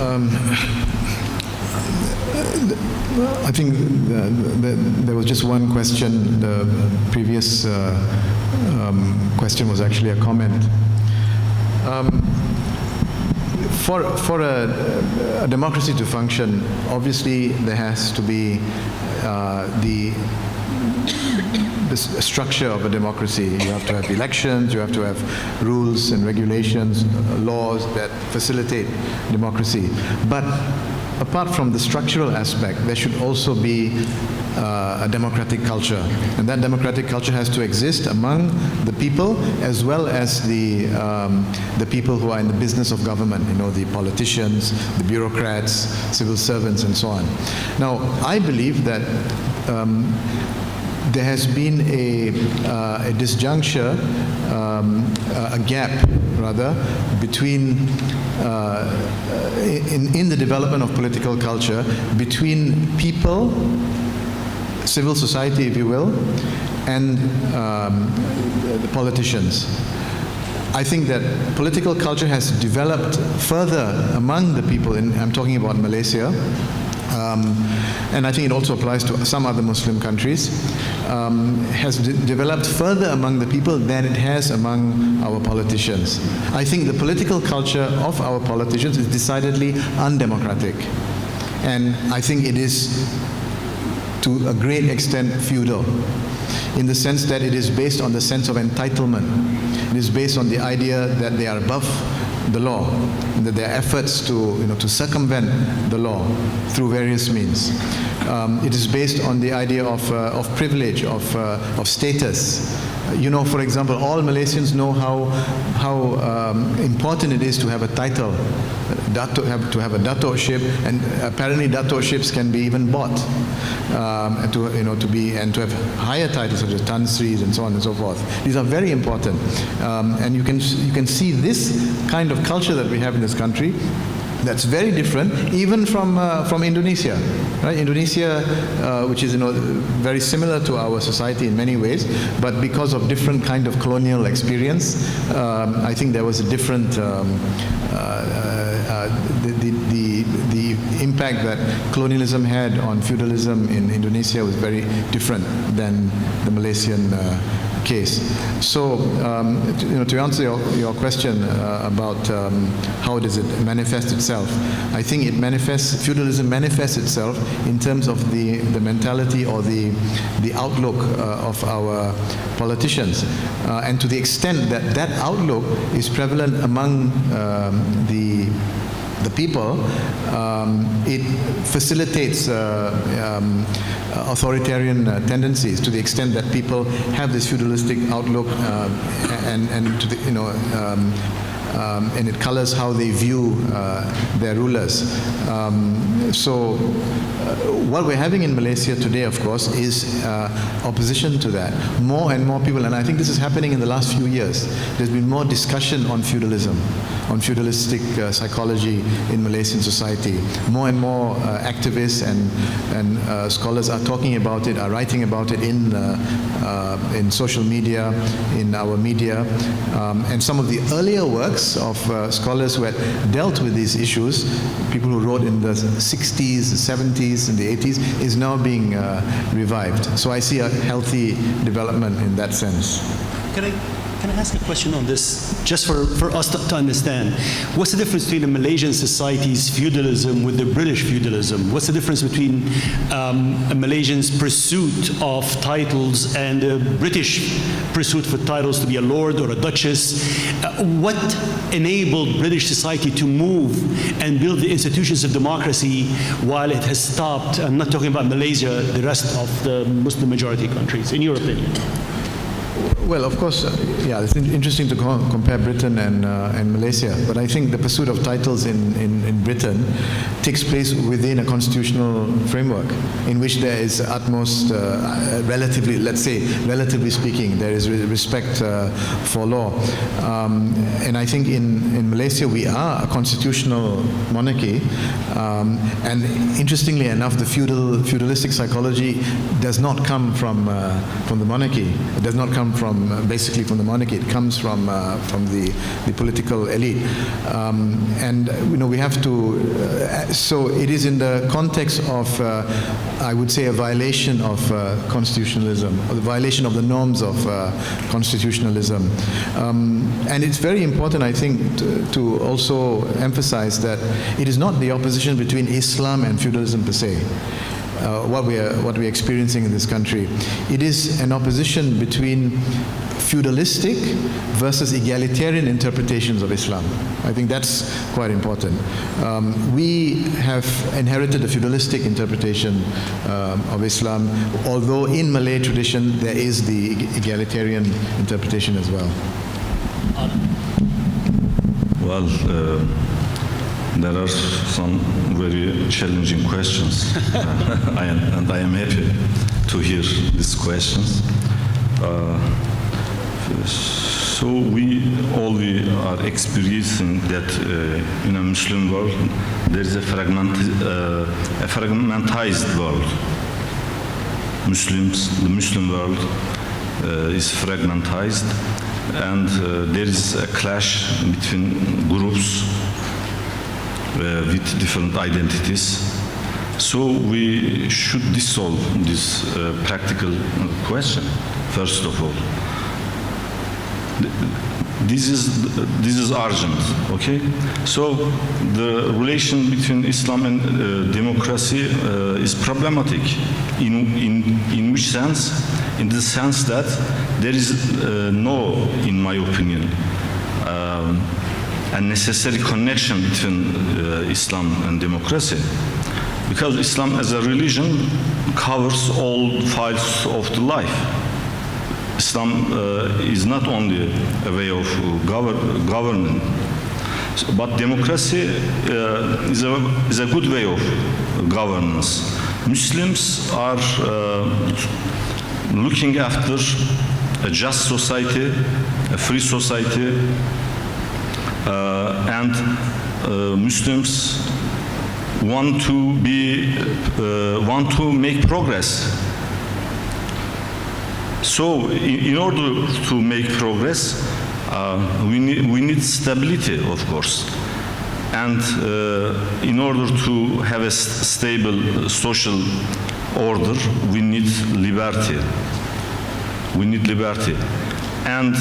S2: I think there was just one question. The previous question was actually a comment. For a democracy to function, obviously there has to be the structure of a democracy. You have to have elections, you have to have rules and regulations, laws that facilitate democracy. But apart from the structural aspect, there should also be a democratic culture. And that democratic culture has to exist among the people as well as the people who are in the business of government, the politicians, the bureaucrats, civil servants, and so on. Now, I believe that there has been a disjuncture, a gap rather, between in the development of political culture between people, civil society, if you will, and the politicians. I think that political culture has developed further among the people, I'm talking about Malaysia, and I think it also applies to some other Muslim countries, has developed further among the people than it has among our politicians. I think the political culture of our politicians is decidedly undemocratic. And I think it is, to a great extent, feudal, in the sense that it is based on the sense of entitlement. It is based on the idea that they are above the law, and that their efforts to circumvent the law through various means. It is based on the idea of privilege, of status. For example, all Malaysians know how important it is to have a title, to have a dato-ship, and apparently dato-ships can be even bought, and to have higher titles such as Tan Sris and so on and so forth. These are very important, and you can see this kind of culture that we have in this country. That's very different, even from Indonesia, right? Indonesia, which is very similar to our society in many ways, but because of different kind of colonial experience, I think there was a different the impact that colonialism had on feudalism in Indonesia was very different than the Malaysian case. So, to answer your question about how does it manifest itself, I think feudalism manifests itself in terms of the mentality or the outlook of our politicians. And to the extent that that outlook is prevalent among the people, it facilitates authoritarian tendencies, to the extent that people have this feudalistic outlook, and it colors how they view their rulers. So what we're having in Malaysia today, of course, is opposition to that. More and more people, and I think this is happening in the last few years, there's been more discussion on feudalism, on feudalistic psychology in Malaysian society. More and more activists and scholars are talking about it, are writing about it in social media, in our media, and some of the earlier works of scholars who had dealt with these issues, people who wrote in the 60s, the 70s, and the 80s, is now being revived. So I see a healthy development in that sense.
S1: Can I ask a question on this, just for us to understand? What's the difference between the Malaysian society's feudalism with the British feudalism? What's the difference between a Malaysian's pursuit of titles and the British pursuit for titles to be a lord or a duchess? What enabled British society to move and build the institutions of democracy while it has stopped? I'm not talking about Malaysia, the rest of the Muslim majority countries, in your opinion.
S2: Well, of course, it's interesting to compare Britain and Malaysia, but I think the pursuit of titles in Britain takes place within a constitutional framework in which there is utmost, relatively speaking, there is respect for law. And I think in Malaysia we are a constitutional monarchy, and interestingly enough, the feudalistic psychology does not come from the monarchy. It does not come basically from the monarchy. It comes from the political elite, and we have to. So it is in the context of, I would say, a violation of constitutionalism, or the violation of the norms of constitutionalism, and it's very important, I think, to also emphasize that it is not the opposition between Islam and feudalism per se. What we're experiencing in this country. It is an opposition between feudalistic versus egalitarian interpretations of Islam. I think that's quite important. We have inherited a feudalistic interpretation of Islam, although in Malay tradition there is the egalitarian interpretation as well.
S3: Well, there are some very challenging questions, and I am happy to hear these questions. So we are experiencing that in a Muslim world there is a fragmentized world. The Muslim world is fragmentized, and there is a clash between groups with different identities. So we should dissolve this practical question, first of all. This is urgent, okay? So the relation between Islam and democracy is problematic. In which sense? In the sense that there is in my opinion, a necessary connection between Islam and democracy. Because Islam as a religion covers all files of the life. Islam is not only a way of government, but democracy is a good way of governance. Muslims are looking after a just society, a free society, and Muslims want to make progress. So, in order to make progress, we need stability, of course, and in order to have a stable social order, we need liberty. We need liberty, and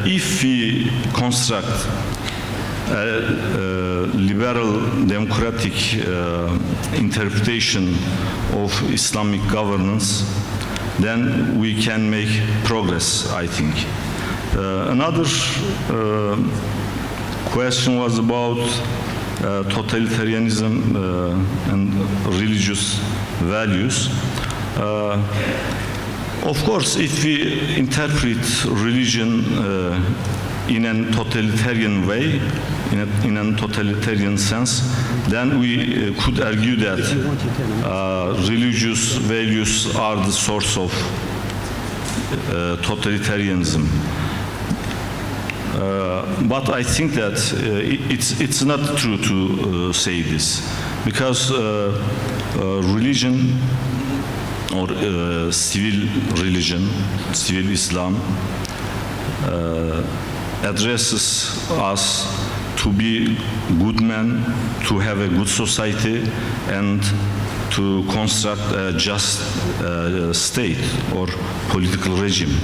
S3: if we construct a liberal democratic interpretation of Islamic governance, then we can make progress, I think. Another question was about totalitarianism and religious values. Of course, if we interpret religion in a totalitarian way, in a totalitarian sense, then we could argue that religious values are the source of totalitarianism. But I think that it's not true to say this, because religion or civil religion, civil Islam, addresses us to be good men, to have a good society, and to construct a just state or political regime.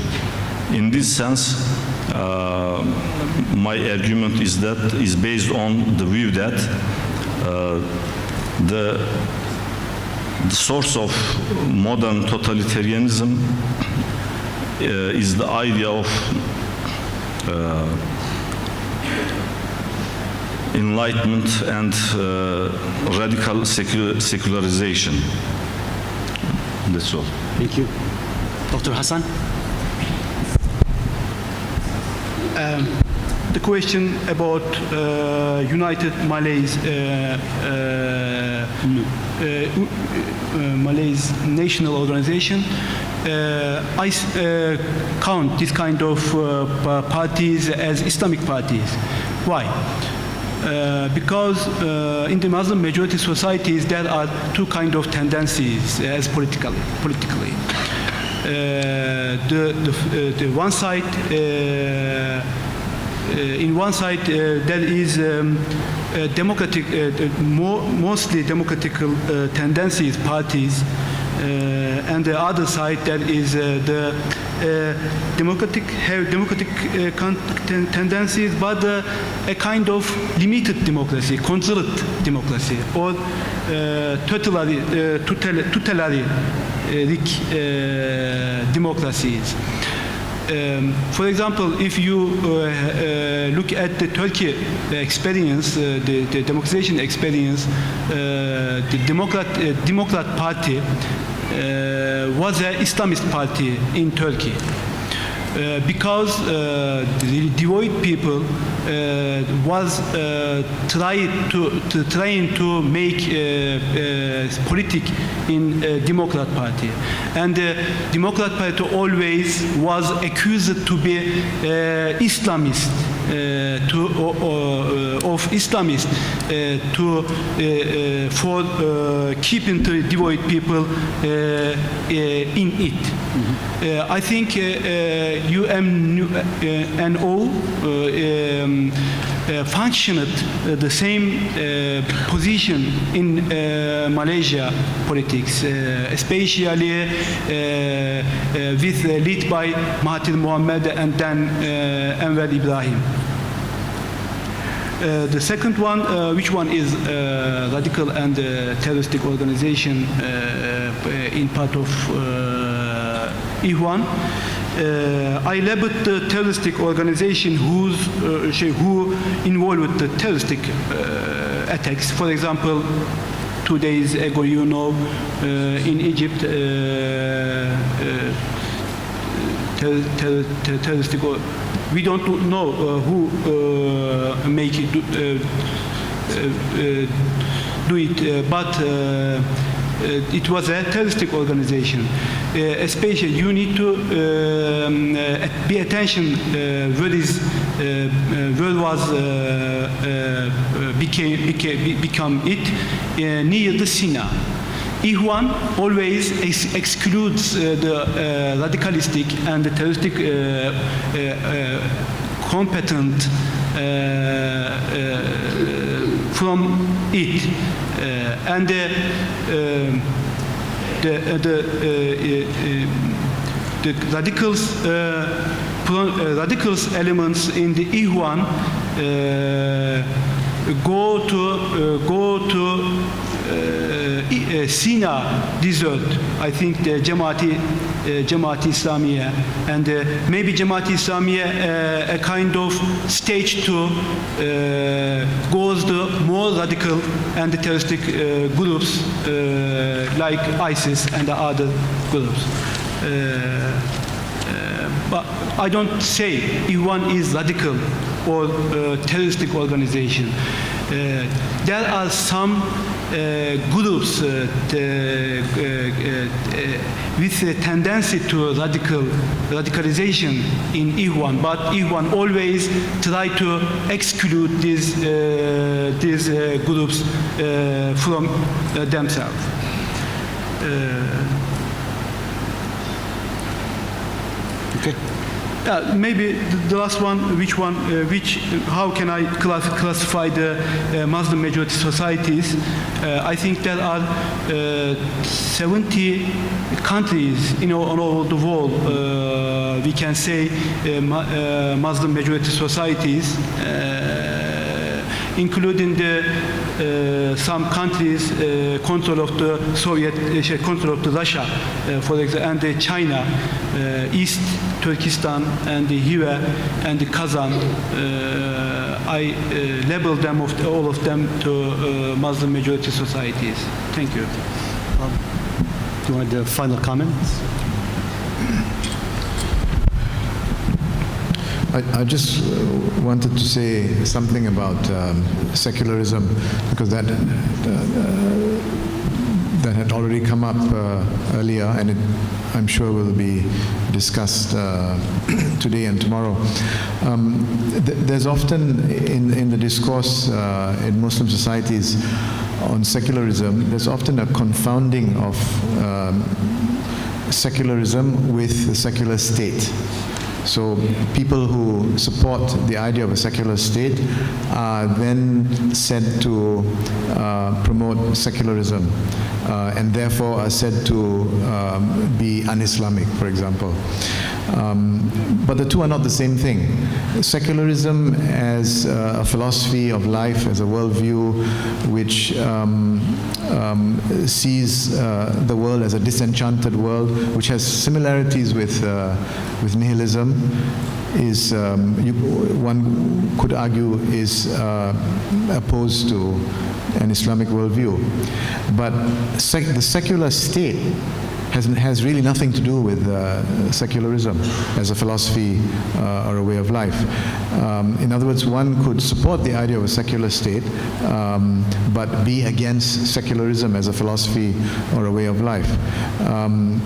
S3: In this sense, my argument is based on the view that the source of modern totalitarianism is the idea of enlightenment and radical secularization. That's all.
S1: Thank you. Dr. Hasan?
S4: The question about United Malays Malays National Organization. I count this kind of parties as Islamic parties. Why? Because in the Muslim majority societies there are two kinds of tendencies as politically. The one side, in one side there is democratic, mostly democratic tendencies, parties, and the other side there is the democratic tendencies, but a kind of limited democracy, controlled democracy, or totalitarian democracies. For example, if you look at the Turkey experience, the democratization experience, the Democrat Party was an Islamist party in Turkey. because the devoid people was trying to make politics in Democrat Party, and the Democrat Party always was accused to be Islamist, of Islamists for keeping the devoid people in it. I think UMNO functioned the same position in Malaysia politics, especially with led by Mahathir Mohamad and then Enver Ibrahim. The second one, which one is radical and terroristic organization in part of Ikhwan? I labeled the terroristic organization who involved with the terroristic attacks. For example, 2 days ago, you know, in Egypt, terroristic. We don't know who make it do it, but it was a terroristic organization. Especially, you need to pay attention where was become it near the Sina. Ikhwan always excludes the radicalistic and the terroristic competent from it, and the radicals elements in the Ikhwan go to Sina desert. I think the Jamaati Islamiyah, and maybe Jamaati Islamiyah a kind of stage 2 goes the more radical and the terroristic groups like ISIS and the other groups. But I don't say Ikhwan is radical or terroristic organization. There are some groups with a tendency to radicalization in Ikhwan, but Ikhwan always try to exclude these groups from themselves.
S1: Okay.
S4: Maybe the last one, how can I classify the Muslim majority societies? I think there are 70 countries all over the world, we can say Muslim majority societies, including some countries control of the Soviet, control of the Russia, for example, and China, East Turkestan, and the Hiva, and the Kazan. I label them, all of them, to Muslim majority societies. Thank you.
S1: Do you want the final comments?
S2: I just wanted to say something about secularism, because that had already come up earlier, and I'm sure will be discussed today and tomorrow. There's often in the discourse in Muslim societies on secularism, there's often a confounding of secularism with the secular state. So people who support the idea of a secular state are then said to promote secularism, and therefore are said to be un-Islamic, for example. But the two are not the same thing. Secularism as a philosophy of life, as a worldview which sees the world as a disenchanted world, which has similarities with nihilism, is one could argue is opposed to an Islamic worldview. But the secular state has really nothing to do with secularism as a philosophy or a way of life. In other words, one could support the idea of a secular state, but be against secularism as a philosophy or a way of life. And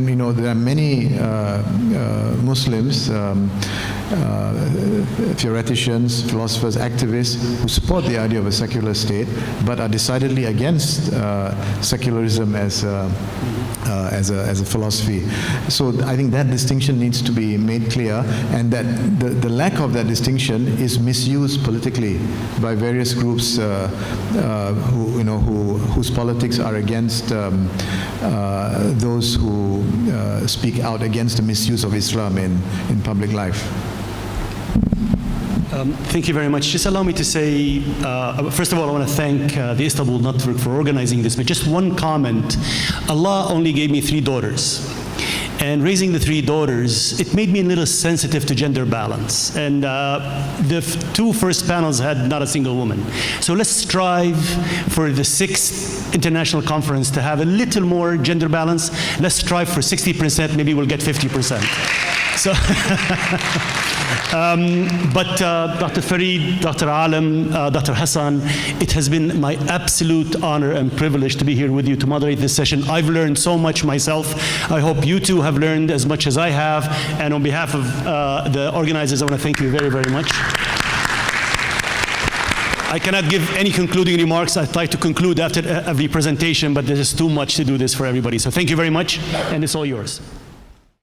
S2: you know, there are many Muslims, theoreticians, philosophers, activists who support the idea of a secular state, but are decidedly against secularism as a philosophy. So I think that distinction needs to be made clear, and that the lack of that distinction is misused politically by various groups whose politics are against those who speak out against the misuse of Islam in public life.
S1: Thank you very much. Just allow me to say, first of all, I want to thank the Istanbul Network for organizing this, but just one comment. Allah only gave me 3 daughters. And raising the 3 daughters, it made me a little sensitive to gender balance. And the 2 first panels had not a single woman. So let's strive for the 6th international conference to have a little more gender balance. Let's strive for 60%, maybe we'll get 50%. So, but Dr. Farid, Dr. Alim, Dr. Hasan, it has been my absolute honor and privilege to be here with you to moderate this session. I've learned so much myself. I hope you too have learned as much as I have. And on behalf of the organizers, I want to thank you very, very much. I cannot give any concluding remarks. I'd like to conclude after every presentation, but there's too much to do this for everybody. So thank you very much, and it's all yours.